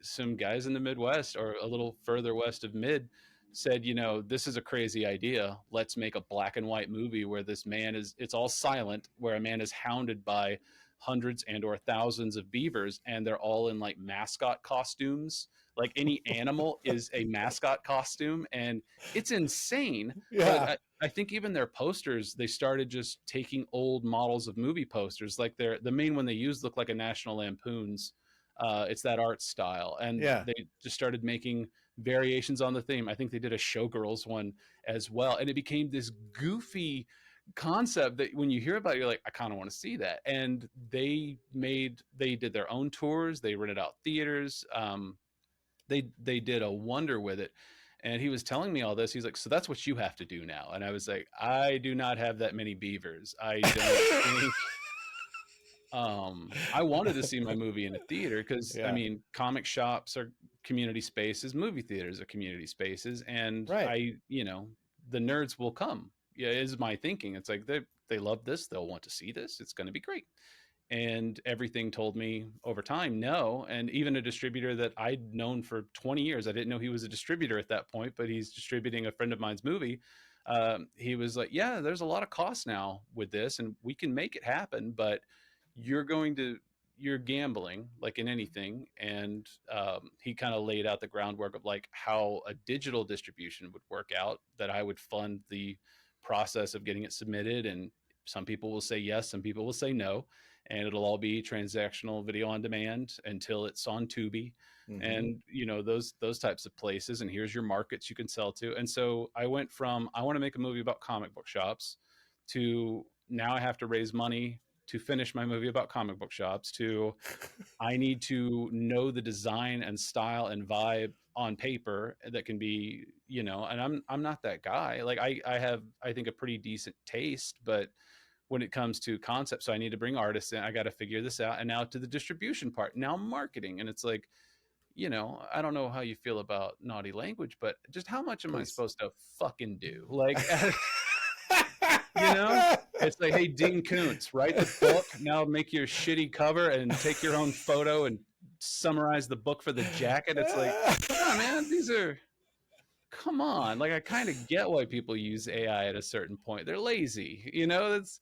some guys in the Midwest or a little further west of mid said, this is a crazy idea. Let's make a black and white movie where this man it's all silent, where a man is hounded by hundreds and or thousands of beavers, and they're all in like mascot costumes. Like any animal is a mascot costume, and it's insane. But Yeah. I think even their posters, they started just taking old models of movie posters. Like the main one they used looked like a National Lampoon's. It's that art style, and Yeah. they just started making variations on the theme. I think they did a Showgirls one as well, and it became this goofy concept that when you hear about it, you're like, I kind of want to see that. And they did their own tours, they rented out theaters, they did a wonder with it. And he was telling me all this. He's like, so that's what you have to do now. And I was like, I do not have that many beavers. I don't think I wanted to see my movie in a theater because I Yeah. mean, comic shops are community spaces, movie theaters are community spaces, and Right. the nerds will come. Yeah, is my thinking. It's like they love this, they'll want to see this. It's going to be great. And everything told me over time no. And even a distributor that I'd known for 20 years, I didn't know he was a distributor at that point, but he's distributing a friend of mine's movie. He was like, yeah, there's a lot of costs now with this and we can make it happen, but you're going to you're gambling like in anything. And he kind of laid out the groundwork of like how a digital distribution would work out, that I would fund the process of getting it submitted, and some people will say yes, some people will say no, and it'll all be transactional video on demand until it's on Tubi, Mm-hmm. and those types of places. And here's your markets you can sell to. And so I went from I want to make a movie about comic book shops to now I have to raise money to finish my movie about comic book shops to I need to know the design and style and vibe on paper that can be, and I'm not that guy. Like I have I think a pretty decent taste, but when it comes to concept, so I need to bring artists in. I got to figure this out. And now to the distribution part, now marketing. And it's like, I don't know how you feel about naughty language, but just how much am I Please. supposed to fucking do? Like, you know, it's like, hey, Dean Koontz, write the book. Now make your shitty cover and take your own photo and summarize the book for the jacket. It's like, no, man, come on. Like, I kind of get why people use AI at a certain point. They're lazy, it's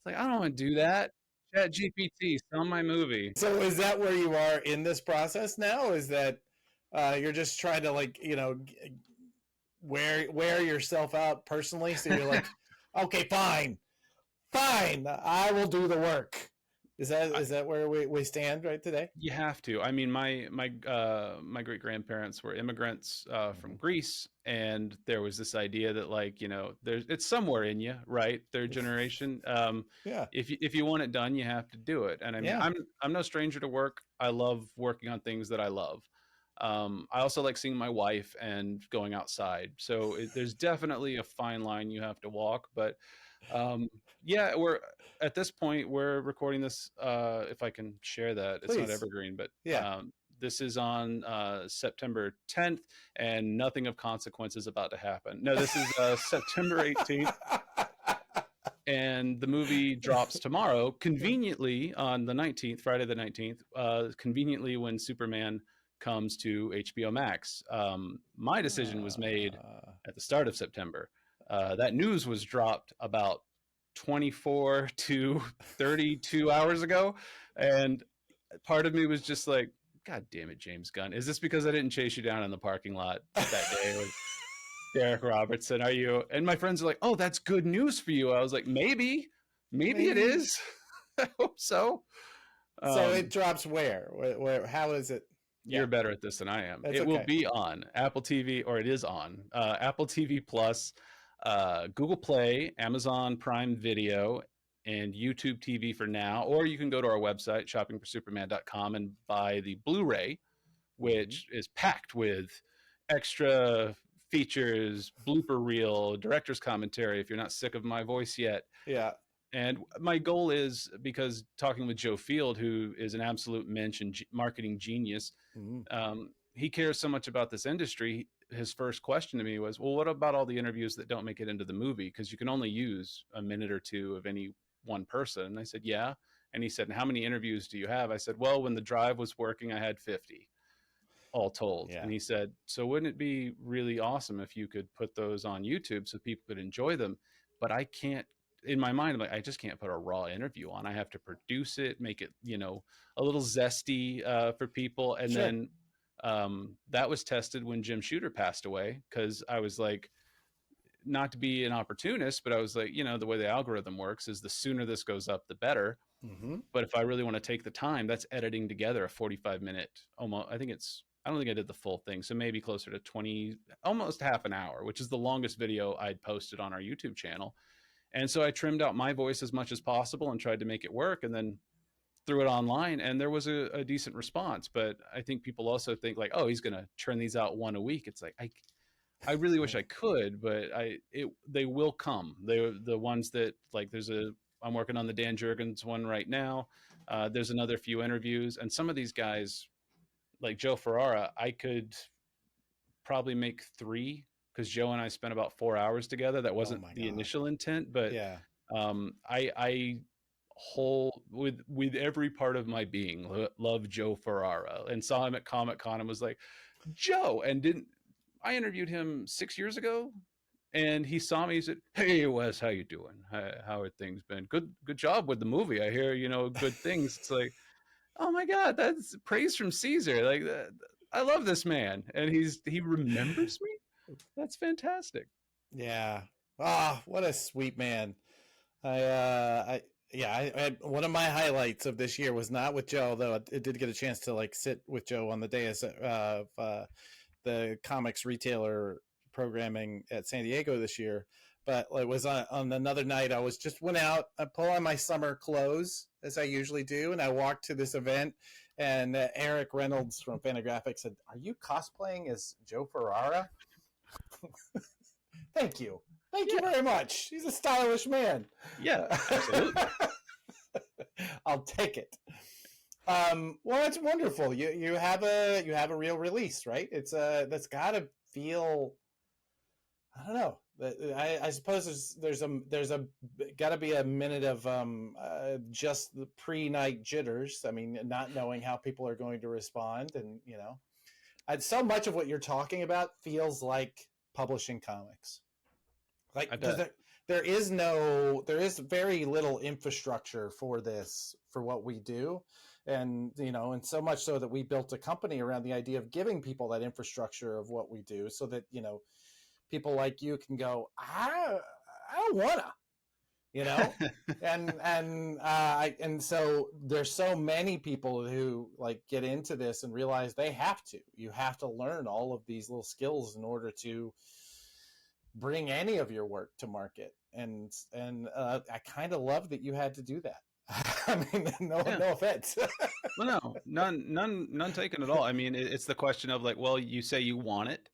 like, I don't want to do that. Chat GPT, sell my movie. So is that where you are in this process now? Is that you're just trying to like wear yourself out personally? So you're like, okay, fine, I will do the work. I, Is that where we stand right today? you have to. I mean, my great grandparents were immigrants from Mm-hmm. Greece, and there was this idea that like there's it's somewhere in you, right? Third generation. Yeah. If you want it done, you have to do it. And I mean, Yeah. I'm no stranger to work. I love working on things that I love. I also like seeing my wife and going outside. So there's definitely a fine line you have to walk. But um, yeah, we're at this point. We're recording this. If I can share that, it's not Please. evergreen, but Yeah. this is on September 10th, and nothing of consequence is about to happen. No, this is September 18th, and the movie drops tomorrow, conveniently on the 19th, Friday the 19th, conveniently when Superman comes to HBO Max. My decision was made at the start of September. That news was dropped about 24 to 32 hours ago. And part of me was just like, God damn it, James Gunn. Is this because I didn't chase you down in the parking lot that day with Derek Robertson? Are you? And my friends are like, oh, that's good news for you. I was like, maybe it Maybe. is. I hope so. So it drops where? Where? How is it? Yeah, You're better at this than I am. that's It will okay. be on Apple TV, or it is on Apple TV Plus, Google Play, Amazon Prime Video, and YouTube TV for now. Or you can go to our website, shoppingforsuperman.com, and buy the Blu-ray, Mm-hmm. which is packed with extra features, blooper reel, director's commentary. If you're not sick of my voice yet, Yeah. and my goal is, because talking with Joe Field, who is an absolute mensch and marketing genius, Mm-hmm. he cares so much about this industry. His first question to me was, well, what about all the interviews that don't make it into the movie? Because you can only use a minute or two of any one person. And I said, yeah. And he said, and how many interviews do you have? I said, well, when the drive was working, I had 50 all told. Yeah. And he said, so wouldn't it be really awesome if you could put those on YouTube so people could enjoy them? But I can't, in my mind, I'm like, I just can't put a raw interview on. I have to produce it, make it, a little zesty for people. And Sure. then that was tested when Jim Shooter passed away, because I was like, not to be an opportunist, but I was like, the way the algorithm works is the sooner this goes up, the better. Mm-hmm. But if I really want to take the time, that's editing together a 45-minute, almost, I don't think I did the full thing. So maybe closer to 20, almost half an hour, which is the longest video I'd posted on our YouTube channel. And so I trimmed out my voice as much as possible and tried to make it work, and then threw it online, and there was a decent response. But I think people also think like, oh, he's going to churn these out one a week. It's like, I really wish I could, but they will come. They're the ones that, like, I'm working on the Dan Jurgens one right now. There's another few interviews, and some of these guys, like Joe Ferrara, I could probably make 3, because Joe and I spent about 4 hours together. That Oh wasn't my the God. initial intent, but Yeah. I whole with every part of my being love Joe Ferrara, and saw him at Comic Con and was like, Joe, and didn't I interviewed him 6 years ago, and he saw me. He said, "Hey, Wes, how you doing? How are things been? Good job with the movie. I hear good things." It's like, oh my God, that's praise from Caesar. Like, I love this man, and he remembers me. That's fantastic. Yeah. Ah, what a sweet man. I yeah, one of my highlights of this year was not with Joe, though it did get a chance to like sit with Joe on the day of the comics retailer programming at San Diego this year. But it was on another night. I was just went out, I pull on my summer clothes as I usually do, and I walked to this event. And Eric Reynolds from Fantagraphics said, "Are you cosplaying as Joe Ferrara?" Thank you. Thank you Yeah, very much. He's a stylish man. yeah, absolutely. I'll take it. Well, that's wonderful. You have a real release, right? It's that's got to feel. I don't know. I suppose there's a got to be a minute of just the pre-night jitters. I mean, not knowing how people are going to respond, and so much of what you're talking about feels like publishing comics. Like, I because bet. there is very little infrastructure for this, for what we do. And so much so that we built a company around the idea of giving people that infrastructure of what we do, so that people like you can go, I don't wanna, you know and so there's so many people who like get into this and realize you have to learn all of these little skills in order to bring any of your work to market. And I kind of love that you had to do that. I mean, no, Yeah. no offense. Well, no, none taken at all. I mean, it's the question of like, well, you say you want it.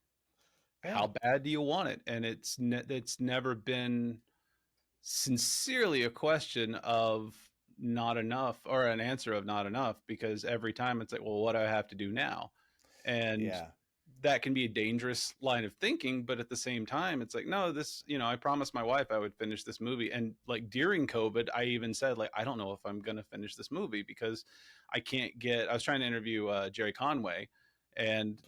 Yeah. How bad do you want it? And it's never been sincerely a question of not enough, or an answer of not enough, because every time it's like, well, what do I have to do now? And Yeah. that can be a dangerous line of thinking, but at the same time it's like, no, this, I promised my wife I would finish this movie. And like during COVID, I even said, like, I don't know if I'm going to finish this movie, because I was trying to interview Jerry Conway, and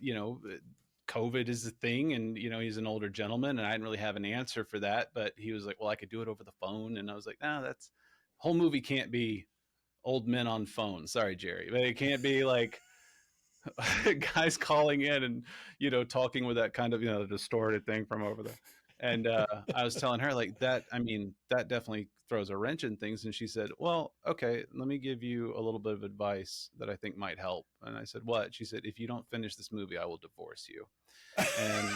COVID is the thing, and he's an older gentleman, and I didn't really have an answer for that. But he was like, well, I could do it over the phone. And I was like, no, that's whole movie can't be old men on phones. Sorry, Jerry, but it can't be like guys calling in and talking with that kind of distorted thing from over there. And I was telling her like that. I mean, that definitely throws a wrench in things. And she said, "Well, okay, let me give you a little bit of advice that I think might help." And I said, "What?" She said, "If you don't finish this movie, I will divorce you." And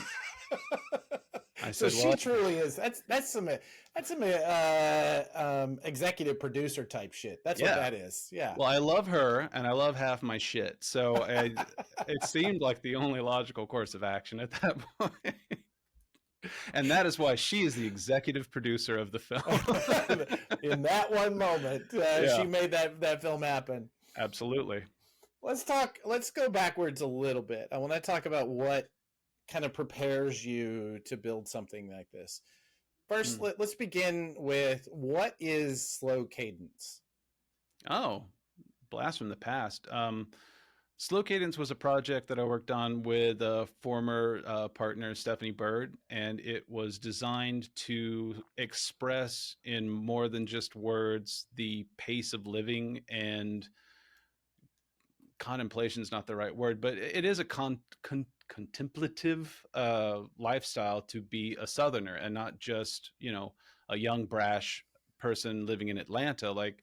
I So said, she "Well, truly is. That's some executive producer type shit. That's what yeah." that is. Yeah. Well, I love her and I love half my shit. So it seemed like the only logical course of action at that point. And that is why she is the executive producer of the film. In that one moment, she Yeah, made that film happen. absolutely. Let's go backwards a little bit. I want to talk about what kind of prepares you to build something like this. First, Mm. let's begin with what is slow cadence? Oh, blast from the past. Slow Cadence was a project that I worked on with a former partner, Stephanie Bird, and it was designed to express in more than just words the pace of living and contemplation is not the right word, but it is a contemplative lifestyle to be a Southerner and not just a young brash person living in Atlanta. Like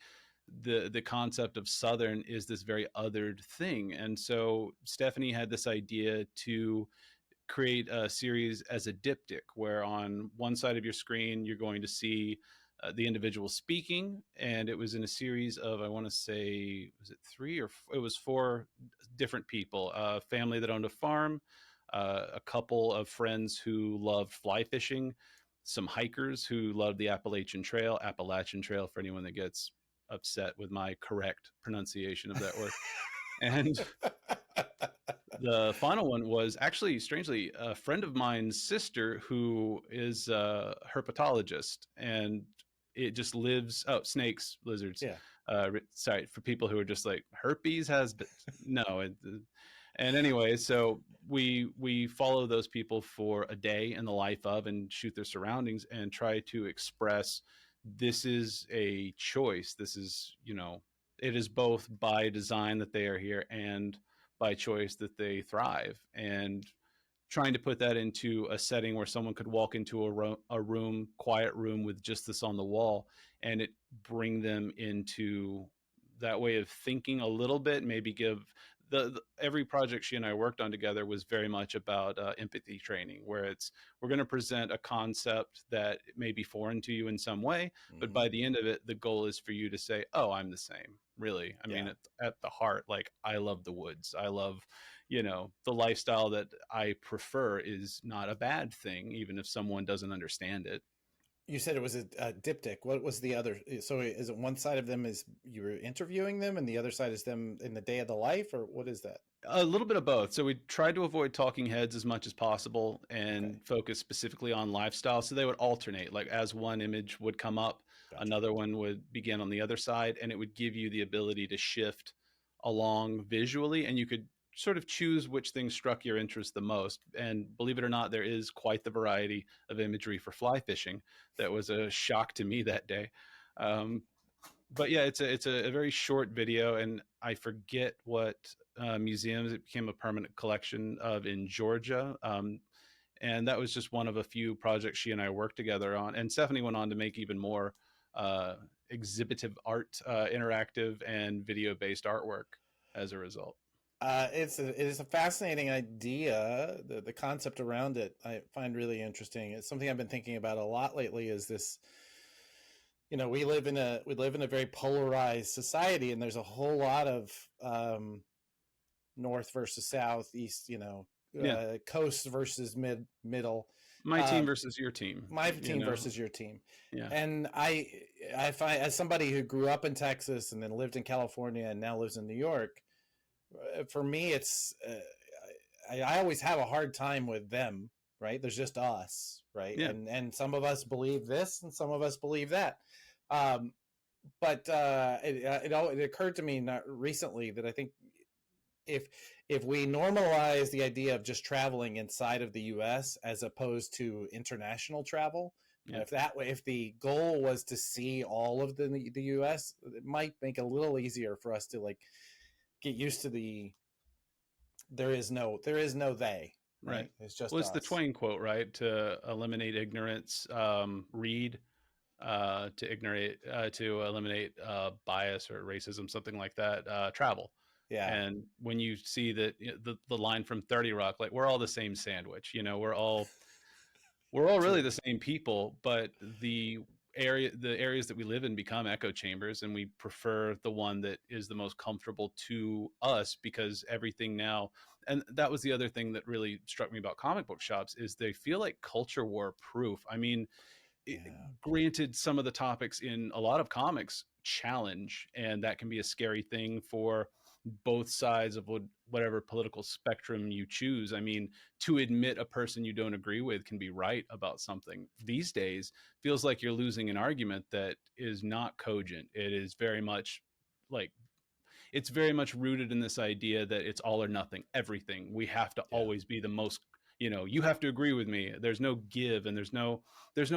the concept of Southern is this very othered thing, and so Stephanie had this idea to create a series as a diptych, where on one side of your screen you're going to see the individual speaking, and it was in a series of, I want to say, was it it was four different people: a family that owned a farm, a couple of friends who loved fly fishing, some hikers who loved the Appalachian Trail for anyone that gets upset with my correct pronunciation of that word. And the final one was actually, strangely, a friend of mine's sister who is a herpetologist, and it just lives, oh, snakes, lizards. Yeah. Sorry for people who are just like, herpes has no. And anyway, so we follow those people for a day in the life of, and shoot their surroundings and try to express, this is a choice. This is, it is both by design that they are here and by choice that they thrive. And trying to put that into a setting where someone could walk into a room, quiet room with just this on the wall, and it bring them into that way of thinking a little bit, maybe give every project she and I worked on together was very much about empathy training, where it's, we're going to present a concept that may be foreign to you in some way, but Mm-hmm. by the end of it, the goal is for you to say, "Oh, I'm the same." Really, I mean, Yeah. at the heart, like, I love the woods. I love, the lifestyle that I prefer is not a bad thing, even if someone doesn't understand it. You said it was a diptych. What was the other? So is it one side of them is you were interviewing them, and the other side is them in the day of the life, or what is that? A little bit of both. So we tried to avoid talking heads as much as possible Okay, and focus specifically on lifestyle. So they would alternate, like as one image would come up, gotcha. another one would begin on the other side, and it would give you the ability to shift along visually, and you could sort of choose which things struck your interest the most. And believe it or not, there is quite the variety of imagery for fly fishing. That was a shock to me that day. Um, but yeah, it's a very short video, and I forget what museums it became a permanent collection of in Georgia. And that was just one of a few projects she and I worked together on. And Stephanie went on to make even more uh, exhibitive art, interactive and video based artwork as a result. It is a fascinating idea. The concept around it I find really interesting. It's something I've been thinking about a lot lately. Is this, we live in a very polarized society, and there's a whole lot of north versus south, east, Yeah, coast versus middle, my team um, versus your team. my team versus your team. Yeah, And I find, as somebody who grew up in Texas and then lived in California and now lives in New York, for me, it's I always have a hard time with them. Right? There's just us, right? yeah, And some of us believe this, and some of us believe that. Um, but it occurred to me not recently that I think if if we normalize the idea of just traveling inside of the U.S. as opposed to international travel, yeah. if that way, if the goal was to see all of the U.S., it might make it a little easier for us to like get used to there is no they, Right. right? It's just Well, it's the us. Twain quote, right? To eliminate ignorance, read. To eliminate bias or racism, something like that. Travel. Yeah, And when you see that, the line from 30 Rock, like, we're all the same sandwich, we're all really true. the same people, but the areas that we live in become echo chambers, and we prefer the one that is the most comfortable to us, because everything now, and that was the other thing that really struck me about comic book shops, is they feel like culture war proof. I mean, Yeah, granted, some of the topics in a lot of comics challenge, and that can be a scary thing for both sides of whatever political spectrum you choose. I mean, to admit a person you don't agree with can be right about something these days feels like you're losing an argument that is not cogent. It is very much like, it's very much rooted in this idea that it's all or nothing, everything. We have to yeah. always be the most, you have to agree with me. There's no give, and there's no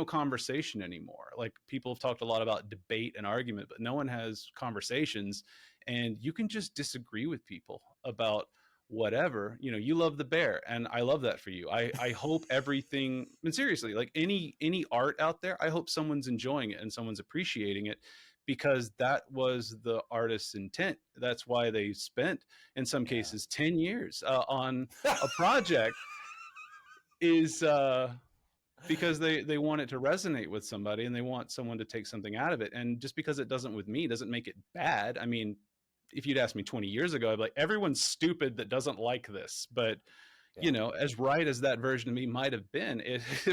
conversation anymore. Like, people have talked a lot about debate and argument, but no one has conversations. And you can just disagree with people about whatever. You love the bear, and I love that for you. I hope everything, and seriously, like, any art out there, I hope someone's enjoying it and someone's appreciating it, because that was the artist's intent. That's why they spent, in some Yeah. cases, 10 years on a project, is because they want it to resonate with somebody, and they want someone to take something out of it. And just because it doesn't with me doesn't make it bad. I mean, if you'd asked me 20 years ago, I'd be like, everyone's stupid that doesn't like this. But, Yeah. as right as that version of me might have been, it's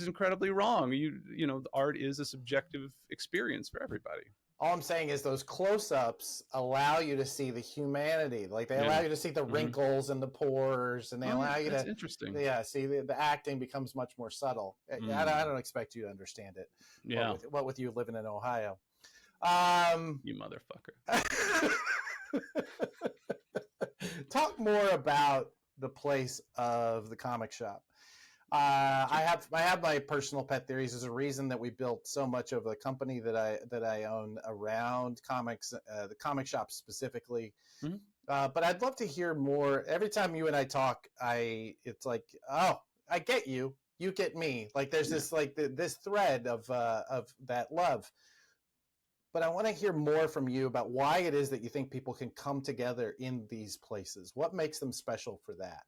incredibly wrong. The art is a subjective experience for everybody. All I'm saying is those close-ups allow you to see the humanity. Like they Yeah. allow you to see the Hmm. wrinkles and the pores, and they Oh, yeah, allow you that's to, interesting. yeah, see the acting becomes much more subtle. I Mm. don't expect you to understand it. Yeah, What with you living in Ohio? Um, you motherfucker. talk more about the place of the comic shop. I have my personal pet theories. There's a reason that we built so much of the company that I own around comics, the comic shop specifically. Mhm. But I'd love to hear more. Every time you and I talk, it's like, oh, I get you, you get me. Like there's Yeah. this like this thread of that love. But I want to hear more from you about why it is that you think people can come together in these places. What makes them special for that?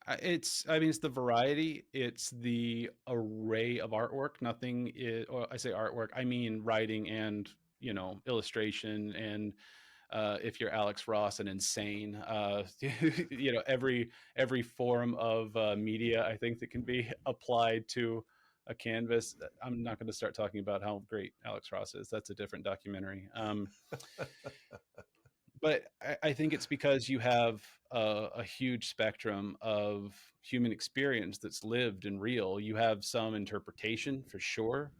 I mean, it's the variety, it's the array of artwork. Nothing is, or I say artwork, I mean writing and, illustration. And if you're Alex Ross and insane, every form of media, I think, that can be applied to a canvas. I'm not going to start talking about how great Alex Ross is. That's a different documentary. But I think it's because you have a huge spectrum of human experience that's lived and real. You have some interpretation for sure.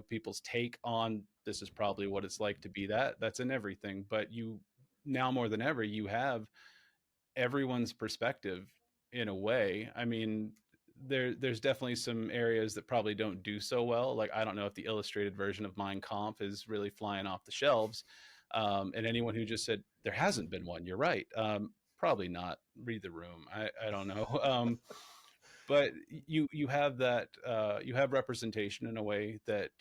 People's take on this is probably what it's like to be that. That's in everything. But you, now more than ever, you have everyone's perspective in a way. I mean, there's definitely some areas that probably don't do so well. Like, I don't know if the illustrated version of Mein Kampf is really flying off the shelves. And anyone who just said there hasn't been one, you're right. Probably not. Read the room. I don't know. But you have that, you have representation in a way that,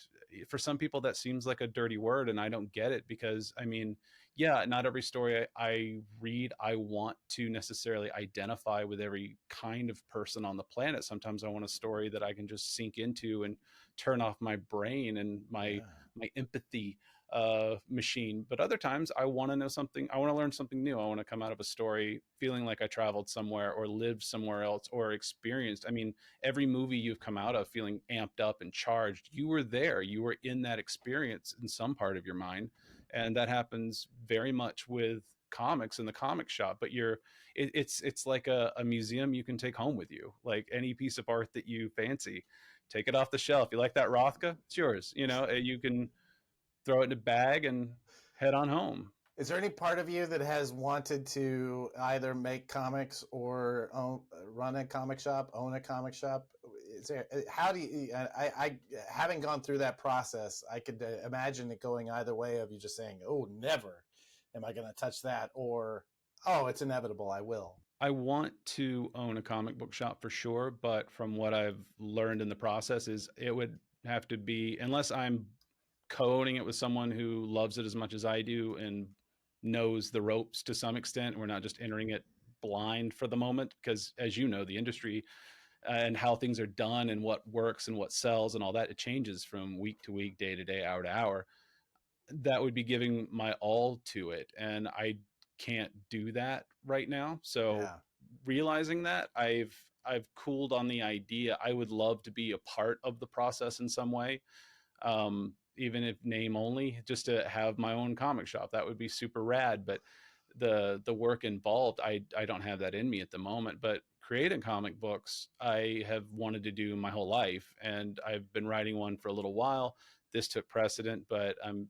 for some people, that seems like a dirty word, and I don't get it, because I mean, yeah, not every story I read I want to necessarily identify with every kind of person on the planet. Sometimes I want a story that I can just sink into and turn off my brain and my Yeah. my empathy machine. But other times I want to know something. I want to learn something new. I want to come out of a story feeling like I traveled somewhere or lived somewhere else or experienced. I mean, every movie you've come out of feeling amped up and charged, you were there. You were in that experience in some part of your mind. And that happens very much with comics in the comic shop. But it's like a museum you can take home with you. Like any piece of art that you fancy, take it off the shelf. You like that Rothko? It's yours. You can throw it in a bag and head on home. Is there any part of you that has wanted to either make comics or run a comic shop, own a comic shop? Is there? How do you? I having gone through that process, I could imagine it going either way of you just saying, "Oh, never am I going to touch that," or Oh, it's inevitable. I will. I want to own a comic book shop for sure, but from what I've learned in the process is it would have to be, unless I'm co-owning it with someone who loves it as much as I do and knows the ropes to some extent. We're not just entering it blind for the moment, because as you know, the industry and how things are done and what works and what sells and all that, it changes from week to week, day to day, hour to hour. That would be giving my all to it, and I can't do that right now. So Yeah. realizing that, I've cooled on the idea. I would love to be a part of the process in some way, even if name only, just to have my own comic shop. That would be super rad. But the work involved, I don't have that in me at the moment. But creating comic books, I have wanted to do my whole life, and I've been writing one for a little while. This took precedent, but I'm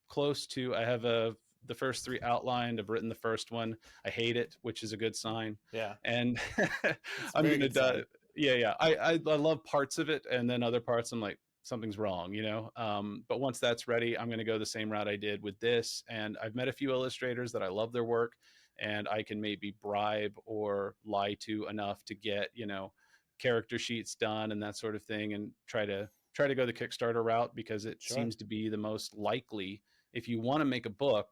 close to. I have the first three outlined. I've written the first one. I hate it, which is a good sign. Yeah. And It's a I'm very gonna good sign. yeah, yeah. I love parts of it, and then other parts I'm like, something's wrong, you know. But once that's ready, I'm going to go the same route I did with this. And I've met a few illustrators that I love their work, and I can maybe bribe or lie to enough to get, you know, character sheets done and that sort of thing, and try to go the Kickstarter route, because it Sure. seems to be the most likely. If you want to make a book,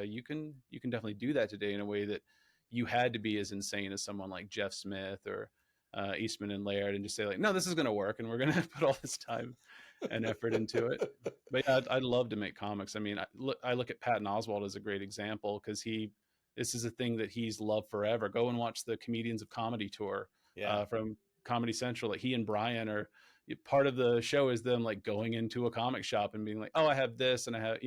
you can definitely do that today in a way that you had to be as insane as someone like Jeff Smith or Eastman and Laird, and just say like, no, this is going to work, and we're going to put all this time and effort into it. But yeah, I'd love to make comics. I mean, I look at Patton Oswalt as a great example, because this is a thing that he's loved forever. Go and watch the Comedians of Comedy tour Yeah. from Comedy Central. Like, he and Brian are part of the show, is them like going into a comic shop and being like, oh, I have this, and I have,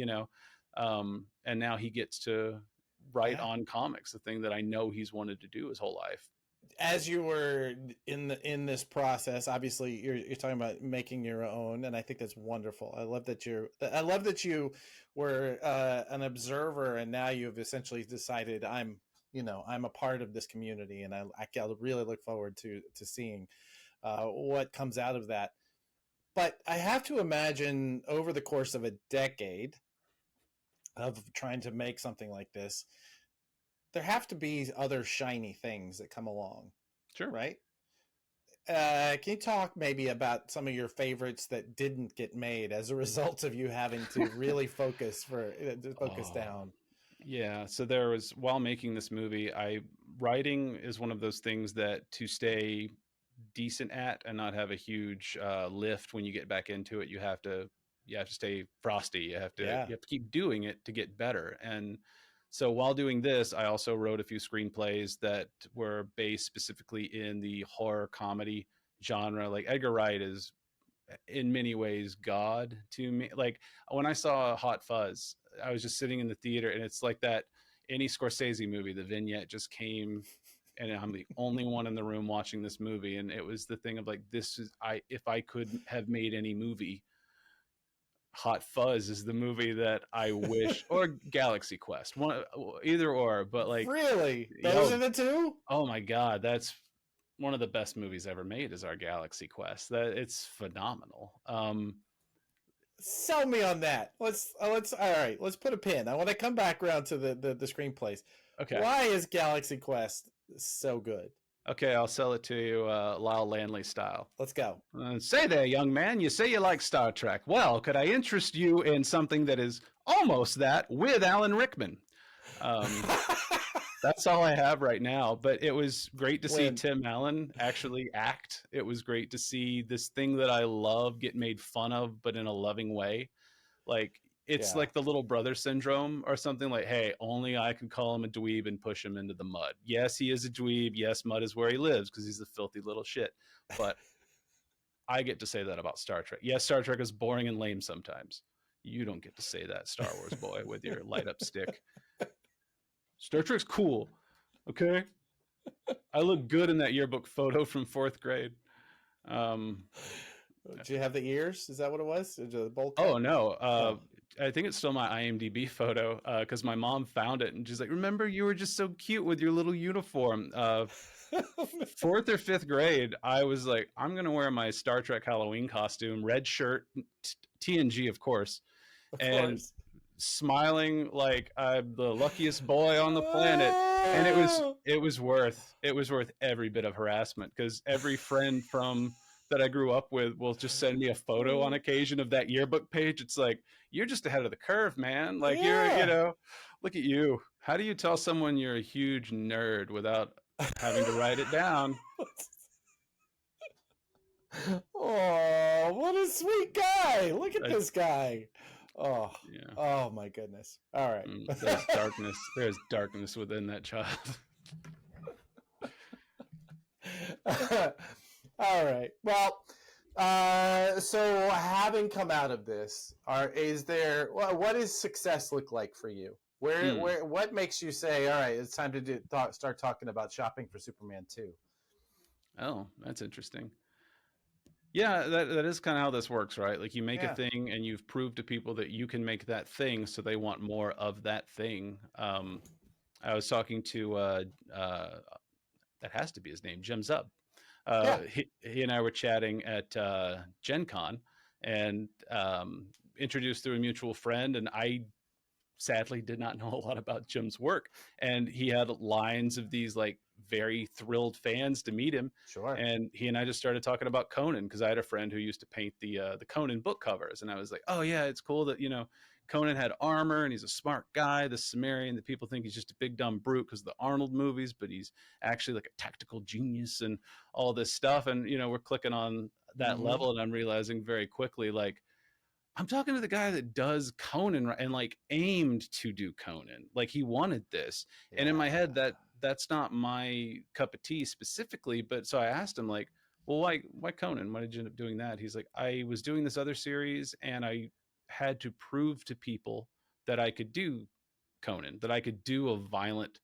and now he gets to write Yeah. on comics, the thing that I know he's wanted to do his whole life. As you were in this process, obviously you're talking about making your own, and I think that's wonderful. I love that you were an observer, and now you've essentially decided I'm a part of this community, and I really look forward to seeing what comes out of that. But I have to imagine over the course of a decade of trying to make something like this, there have to be other shiny things that come along, Sure. right? Can you talk maybe about some of your favorites that didn't get made as a result of you having to really focus Oh, down? yeah. So there was, while making this movie, writing is one of those things that, to stay decent at and not have a huge lift when you get back into it, you have to stay frosty. Yeah, You have to keep doing it to get better. And so while doing this, I also wrote a few screenplays that were based specifically in the horror comedy genre. Like, Edgar Wright is in many ways God to me. Like, when I saw Hot Fuzz, I was just sitting in the theater, and it's like that any Scorsese movie, the vignette just came, and I'm the only one in the room watching this movie, and it was the thing of like, this is, I if I could have made any movie, Hot Fuzz is the movie that I wish, or Galaxy Quest, one, either or. But like, really, those are yo, the two. oh my god, that's one of the best movies ever made, is our Galaxy Quest. That It's phenomenal. Sell me on that. Let's all right. Let's put a pin. I want to come back around to the screenplays. Okay. Why is Galaxy Quest so good? Okay, I'll sell it to you, Lyle Landley style. Let's go. Say there, young man, you say you like Star Trek. Well, could I interest you in something that is almost that, with Alan Rickman? Um, that's all I have right now, but it was great to see Win. Tim Allen actually act. It was great to see this thing that I love get made fun of, but in a loving way. Like, it's Yeah. like the little brother syndrome or something. Like, hey, only I can call him a dweeb and push him into the mud. Yes, he is a dweeb. Yes, mud is where he lives, because he's a filthy little shit. But I get to say that about Star Trek. Yes, Star Trek is boring and lame sometimes. You don't get to say that, Star Wars boy, with your light up stick. Star Trek's cool. Okay. I look good in that yearbook photo from fourth grade. Um, Do you have the ears? Is that what it was? The bowl oh cut? no. Oh. I think it's still my IMDb photo, because my mom found it, and she's like, "Remember, you were just so cute with your little uniform." Fourth or fifth grade, I was like, I'm gonna wear my Star Trek Halloween costume, red shirt, TNG, of course, Of and course. smiling like I'm the luckiest boy on the planet. And Oh, it was worth every bit of harassment, because every friend from that I grew up with will just send me a photo on occasion of that yearbook page. It's like, you're just ahead of the curve, man. Like, yeah. look at you. How do you tell someone you're a huge nerd without having to write it down? Oh, what a sweet guy. Look at I, this guy. Oh, yeah. oh my goodness. All right. There's darkness. There's darkness within that child. All right. Well, so having come out of this, is there what does success look like for you? Mm. What makes you say, all right, it's time to start talking about shopping for Superman 2? Oh, that's interesting. Yeah, that is kind of how this works, right? Like, you make a Yeah. thing and you've proved to people that you can make that thing, so they want more of that thing. I was talking to that has to be his name, Jim Zub. Yeah. He and I were chatting at Gen Con, and introduced through a mutual friend, and I sadly did not know a lot about Jim's work. And he had lines of these like very thrilled fans to meet him. Sure. And he and I just started talking about Conan, because I had a friend who used to paint the Conan book covers, and I was like, oh yeah, it's cool that Conan had armor and he's a smart guy, the Sumerian, that people think he's just a big dumb brute because of the Arnold movies, but he's actually like a tactical genius and all this stuff. And we're clicking on that Mm-hmm. level, and I'm realizing very quickly, like, I'm talking to the guy that does Conan, and like aimed to do Conan. Like, he wanted this. And in my head, Yeah. that's not my cup of tea specifically. But so I asked him, like, well, why Conan? Why did you end up doing that? He's like, I was doing this other series and I had to prove to people that I could do Conan, that I could do a violent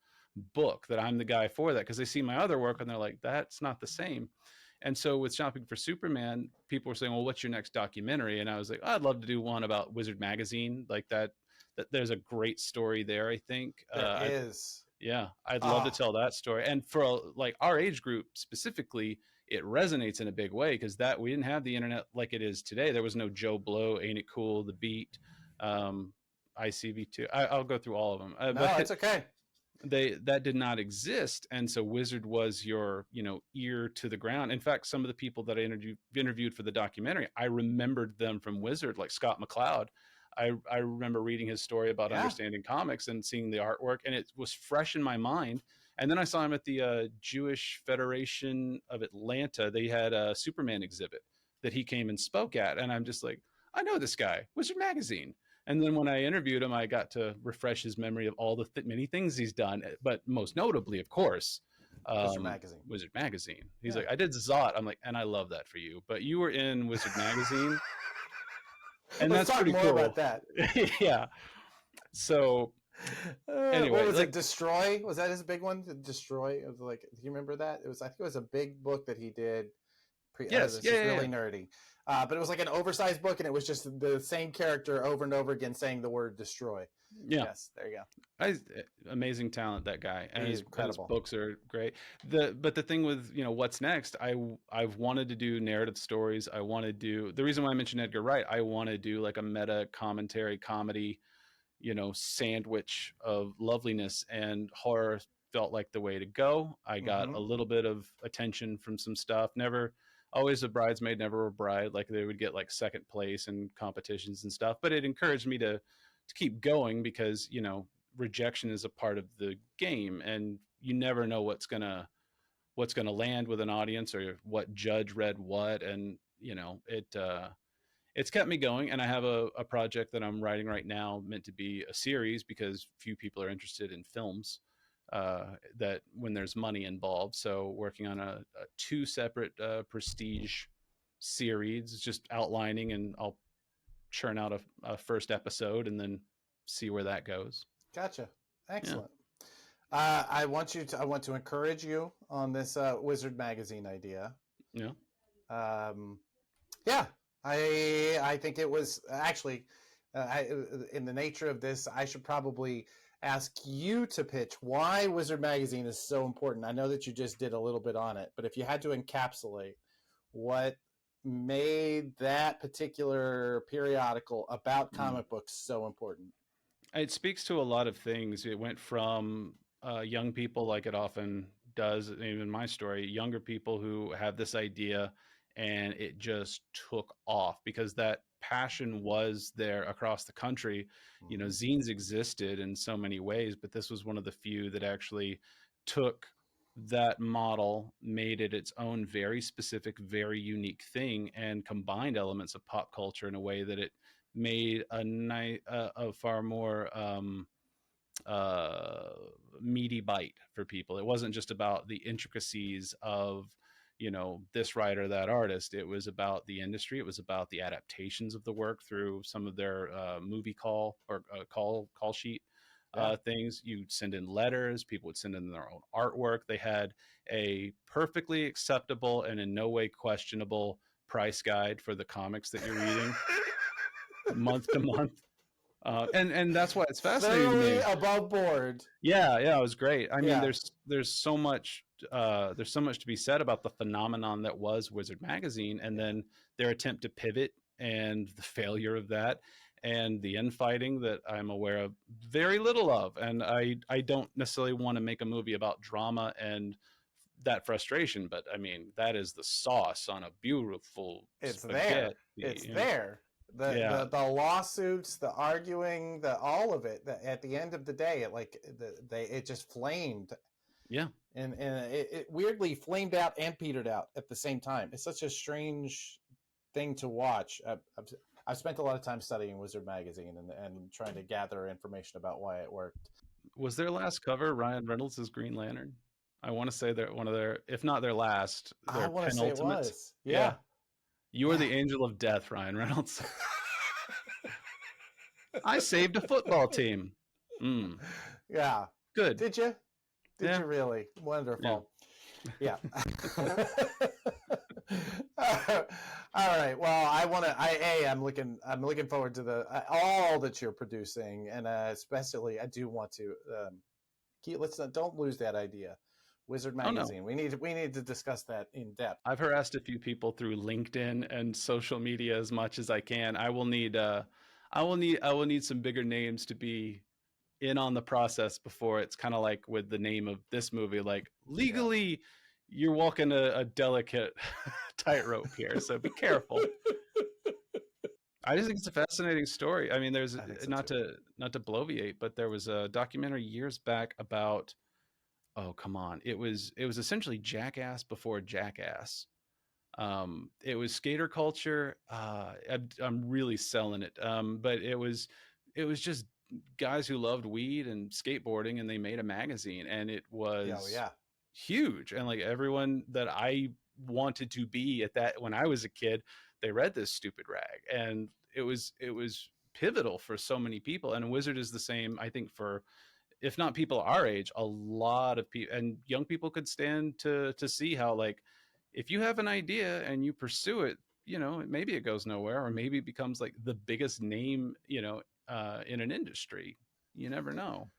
book, that I'm the guy for that, because they see my other work and they're like, that's not the same. And so with Shopping for Superman, people were saying, well, what's your next documentary? And I was like, oh, I'd love to do one about Wizard Magazine, like that. That there's a great story there, I think. There is. Yeah, I'd love to Ah, tell that story. And for like our age group specifically, it resonates in a big way, because that we didn't have the internet like it is today. There was no Joe Blow, Ain't It Cool, The Beat, um, ICV2. I'll go through all of them, no, but it's okay. that did not exist. And so Wizard was your ear to the ground. In fact, some of the people that I interviewed for the documentary, I remembered them from Wizard, like Scott McCloud. I remember reading his story about Yeah. understanding comics and seeing the artwork, and it was fresh in my mind. And then I saw him at the Jewish Federation of Atlanta. They had a Superman exhibit that he came and spoke at, and I'm just like, I know this guy, Wizard Magazine. And then when I interviewed him, I got to refresh his memory of all the many things he's done, but most notably, of course, Wizard Magazine. Wizard Magazine. He's Yeah. like, I did Zot. I'm like, and I love that for you, but you were in Wizard Magazine, and Let's that's talk pretty more about cool. that. Yeah. So What anyway, was it? like, Destroy? Was that his big one? Destroy? It was like, do you remember that? It was. I think it was a big book that he did. yes, It's yeah, just yeah, really yeah. nerdy. But it was like an oversized book, and it was just the same character over and over again saying the word destroy. Yeah. Yes, there you go. I, amazing talent, that guy, and He's his incredible. books are great. But the thing with what's next, I've wanted to do narrative stories. I want to do, the reason why I mentioned Edgar Wright, I want to do like a meta commentary comedy, sandwich of loveliness, and horror felt like the way to go. I got Mm-hmm. a little bit of attention from some stuff. Never always a bridesmaid, never a bride. Like, they would get like second place in competitions and stuff, but it encouraged me to keep going, because rejection is a part of the game, and you never know what's gonna land with an audience, or what judge read what. And it's kept me going. And I have a project that I'm writing right now, meant to be a series, because few people are interested in films, that when there's money involved. So working on a two separate prestige series, just outlining, and I'll churn out a first episode and then see where that goes. Gotcha. Yeah. Excellent. I want to encourage you on this Wizard Magazine idea. Yeah. Um, yeah, I think it was actually in the nature of this. I should probably ask you to pitch why Wizard Magazine is so important. I know that you just did a little bit on it, but if you had to encapsulate what made that particular periodical about Mm. comic books so important. It speaks to a lot of things. It went from young people, like it often does, even in my story, younger people who have this idea and it just took off because that passion was there across the country. You know, Mhm. zines existed in so many ways, but this was one of the few that actually took that model, made it its own very specific, very unique thing, and combined elements of pop culture in a way that it made a far more uh, meaty bite for people. It wasn't just about the intricacies of, you know, this writer, that artist. It was about the industry. It was about the adaptations of the work through some of their movie call or call sheet Yeah. things. You'd send in letters. People would send in their own artwork. They had a perfectly acceptable and in no way questionable price guide for the comics that you're reading month to month. And that's why it's fascinating to Thoroughly me. above board. Yeah, yeah, it was great. I mean, Yeah. there's so much to be said about the phenomenon that was Wizard Magazine, and Yeah. then their attempt to pivot and the failure of that, and the infighting that I'm aware of very little of. And I don't necessarily want to make a movie about drama and that frustration, but I mean that is the sauce on a beautiful It's there. spaghetti. It's You know? there. The Yeah, the the lawsuits, the arguing, the all of it. At the end of the day, it just flamed, yeah. and it weirdly flamed out and petered out at the same time. It's such a strange thing to watch. I've spent a lot of time studying Wizard Magazine and trying to gather information about why it worked. Was their last cover Ryan Reynolds' Green Lantern? I want to say they're one of their, if not their last, I their want to say it penultimate. was. Yeah. Yeah. You are Yeah. the angel of death, Ryan Reynolds. I saved a football team. Mm, Yeah. good. Did you? Did Yeah. you really? Yeah. Wonderful. Yeah. All right. Well, I'm looking forward to the all that you're producing, and especially I do want to don't lose that idea. Wizard Oh, no. Magazine. We need to discuss that in depth. I've harassed a few people through LinkedIn and social media as much as I can. I will need some bigger names to be in on the process before it's kind of like with the name of this movie, like Yeah. legally you're walking a delicate tightrope here, so be careful. I just think it's a fascinating story. I mean, there's I think so not too. to bloviate, but there was a documentary years back about, oh come on, it was essentially Jackass before Jackass. It was skater culture. I'm really selling it. But it was just guys who loved weed and skateboarding, and they made a magazine, and it Yeah. Oh, was yeah. huge. And like everyone that I wanted to be at that when I was a kid, they read this stupid rag, and it was pivotal for so many people. And Wizard is the same, I think, for if not people our age, a lot of people and young people could stand to see how, like, if you have an idea and you pursue it, you know, maybe it goes nowhere, or maybe it becomes like the biggest name, you know, in an industry. You never know.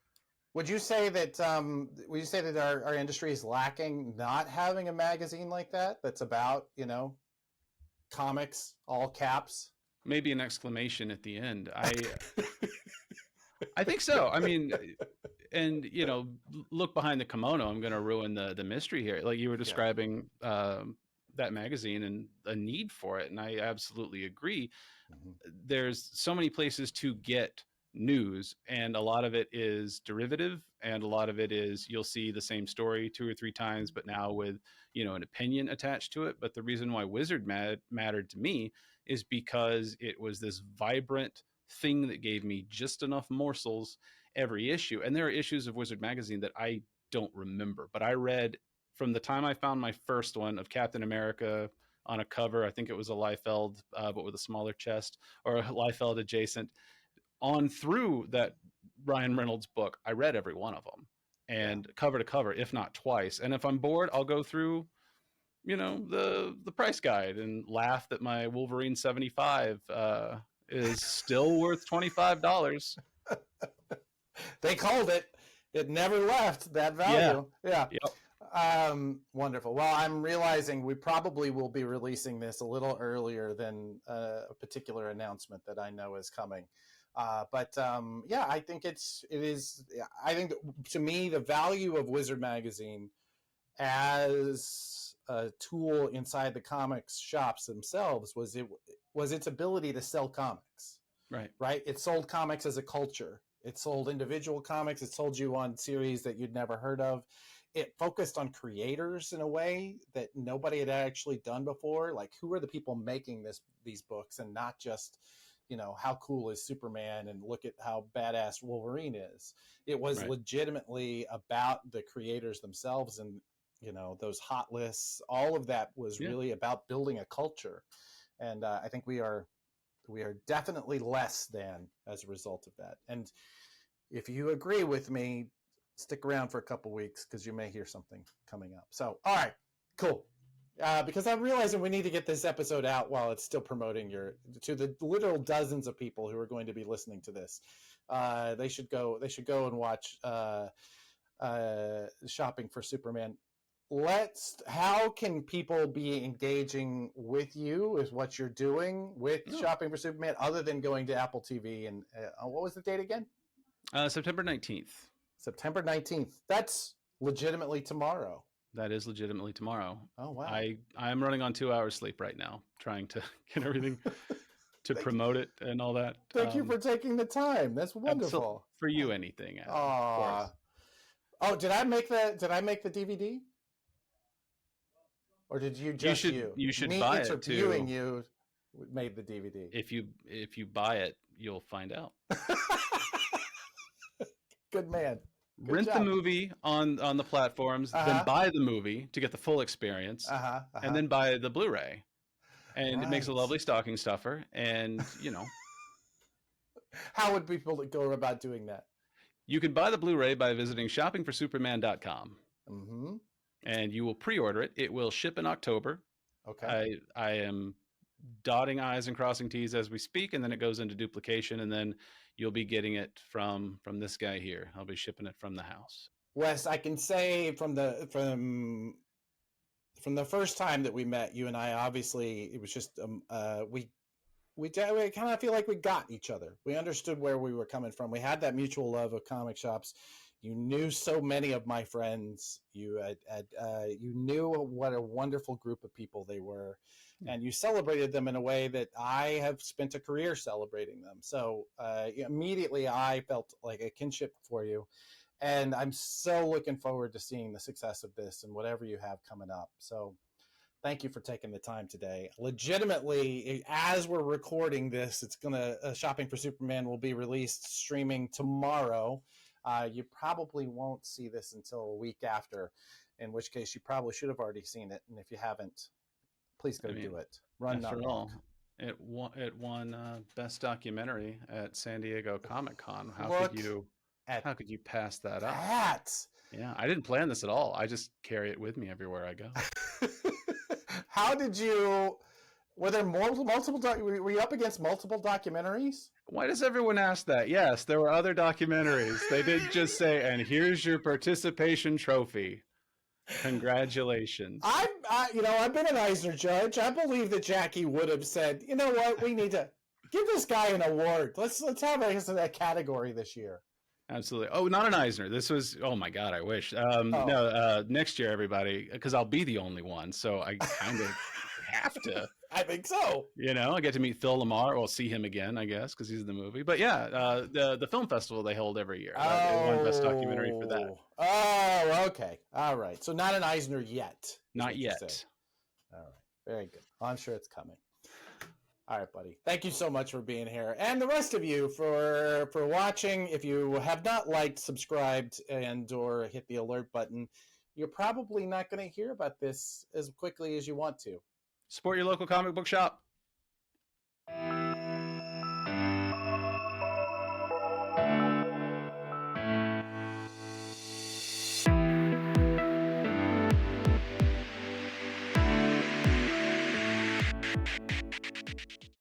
Would you say that our industry is lacking not having a magazine like that that's about, comics, all caps? Maybe an exclamation at the end. I think so. I mean, and you know, look behind the kimono. I'm going to ruin the mystery here. Like you were Yeah. describing that magazine and a need for it, and I absolutely agree. Mhm. There's so many places to get news, and a lot of it is derivative, and a lot of it is you'll see the same story two or three times, but now with, you know, an opinion attached to it. But the reason why mattered to me is because it was this vibrant thing that gave me just enough morsels every issue. And there are issues of Wizard Magazine that I don't remember, but I read from the time I found my first one of Captain America on a cover. I think it was a Liefeld, but with a smaller chest, or a Liefeld adjacent, on through that Ryan Reynolds book. I read every one of them, Yeah. and cover to cover, if not twice. And if I'm bored, I'll go through, you know, the price guide and laugh that my Wolverine 75 is still worth $25. They called it. It never left that Yeah. value. Yeah. Yep. Wonderful. Well, I'm realizing we probably will be releasing this a little earlier than a particular announcement that I know is coming. Yeah, I think it is. I think to me, the value of Wizard Magazine as a tool inside the comics shops themselves was its ability to sell comics. Right. Right. It sold comics as a culture. It sold individual comics. It sold you on series that you'd never heard of. It focused on creators in a way that nobody had actually done before. Like, who are the people making these books, and not just, how cool is Superman and look at how badass Wolverine is. It was legitimately about the creators themselves, and those hot lists. All of that was really about building a culture, and I think we are definitely less than as a result of that. And if you agree with me, stick around for a couple weeks because you may hear something coming up. So, all right, cool. Because I'm realizing we need to get this episode out while it's still promoting to the literal dozens of people who are going to be listening to this. They should go and watch Shopping for Superman. How can people be engaging with you with what you're doing with Shopping for Superman, other than going to Apple TV? And what was the date again? September 19th. September 19th. That's legitimately tomorrow. That is legitimately tomorrow. Oh, wow. I'm running on 2 hours sleep right now, trying to get everything to promote it and all that. Thank you for taking the time. That's wonderful. For you, anything. Of course. Oh, did I make the DVD? Or did you just you should me buy interviewing it too. You made the DVD? If you buy it, you'll find out. Good man. Rent the movie on the platforms, then buy the movie to get the full experience, and then buy the Blu-ray. And it makes a lovely stocking stuffer. And how would people go about doing that? You can buy the Blu-ray by visiting shoppingforsuperman.com. Mm-hmm. And you will pre-order it. It will ship in October. Okay. I am dotting I's and crossing T's as we speak, and then it goes into duplication, and then you'll be getting it from this guy here. I'll be shipping it from the house. Wes, I can say from the first time that we met, you and I, obviously it was just we kind of feel like we got each other. We understood where we were coming from. We had that mutual love of comic shops. You knew so many of my friends. You knew what a wonderful group of people they were, and you celebrated them in a way that I have spent a career celebrating them. So immediately I felt like a kinship for you, and I'm so looking forward to seeing the success of this and whatever you have coming up. So thank you for taking the time today. Legitimately, as we're recording this, it's Shopping for Superman will be released streaming tomorrow. You probably won't see this until a week after, in which case you probably should have already seen it. And if you haven't, please go do it. Run, not walk. It won Best Documentary at San Diego Comic-Con. How could you pass that up? Yeah, I didn't plan this at all. I just carry it with me everywhere I go. How did you? Were there multiple? Were you up against multiple documentaries? Why does everyone ask that? Yes, there were other documentaries. They didn't just say, "And here's your participation trophy. Congratulations." I've been an Eisner judge. I believe that Jackie would have said, "You know what? We need to give this guy an award. Let's have a category this year." Absolutely. Oh, not an Eisner. This was, oh my God, I wish. No, next year, everybody, because I'll be the only one. So I kind of have to. I think so. I get to meet Phil Lamar. We'll see him again, I guess, because he's in the movie. But yeah, the film festival they hold every year. They won Best Documentary for that. Oh, okay. All right. So not an Eisner yet. Not yet. All right. Very good. Well, I'm sure it's coming. All right, buddy. Thank you so much for being here. And the rest of you for watching. If you have not liked, subscribed, and or hit the alert button, you're probably not going to hear about this as quickly as you want to. Support your local comic book shop.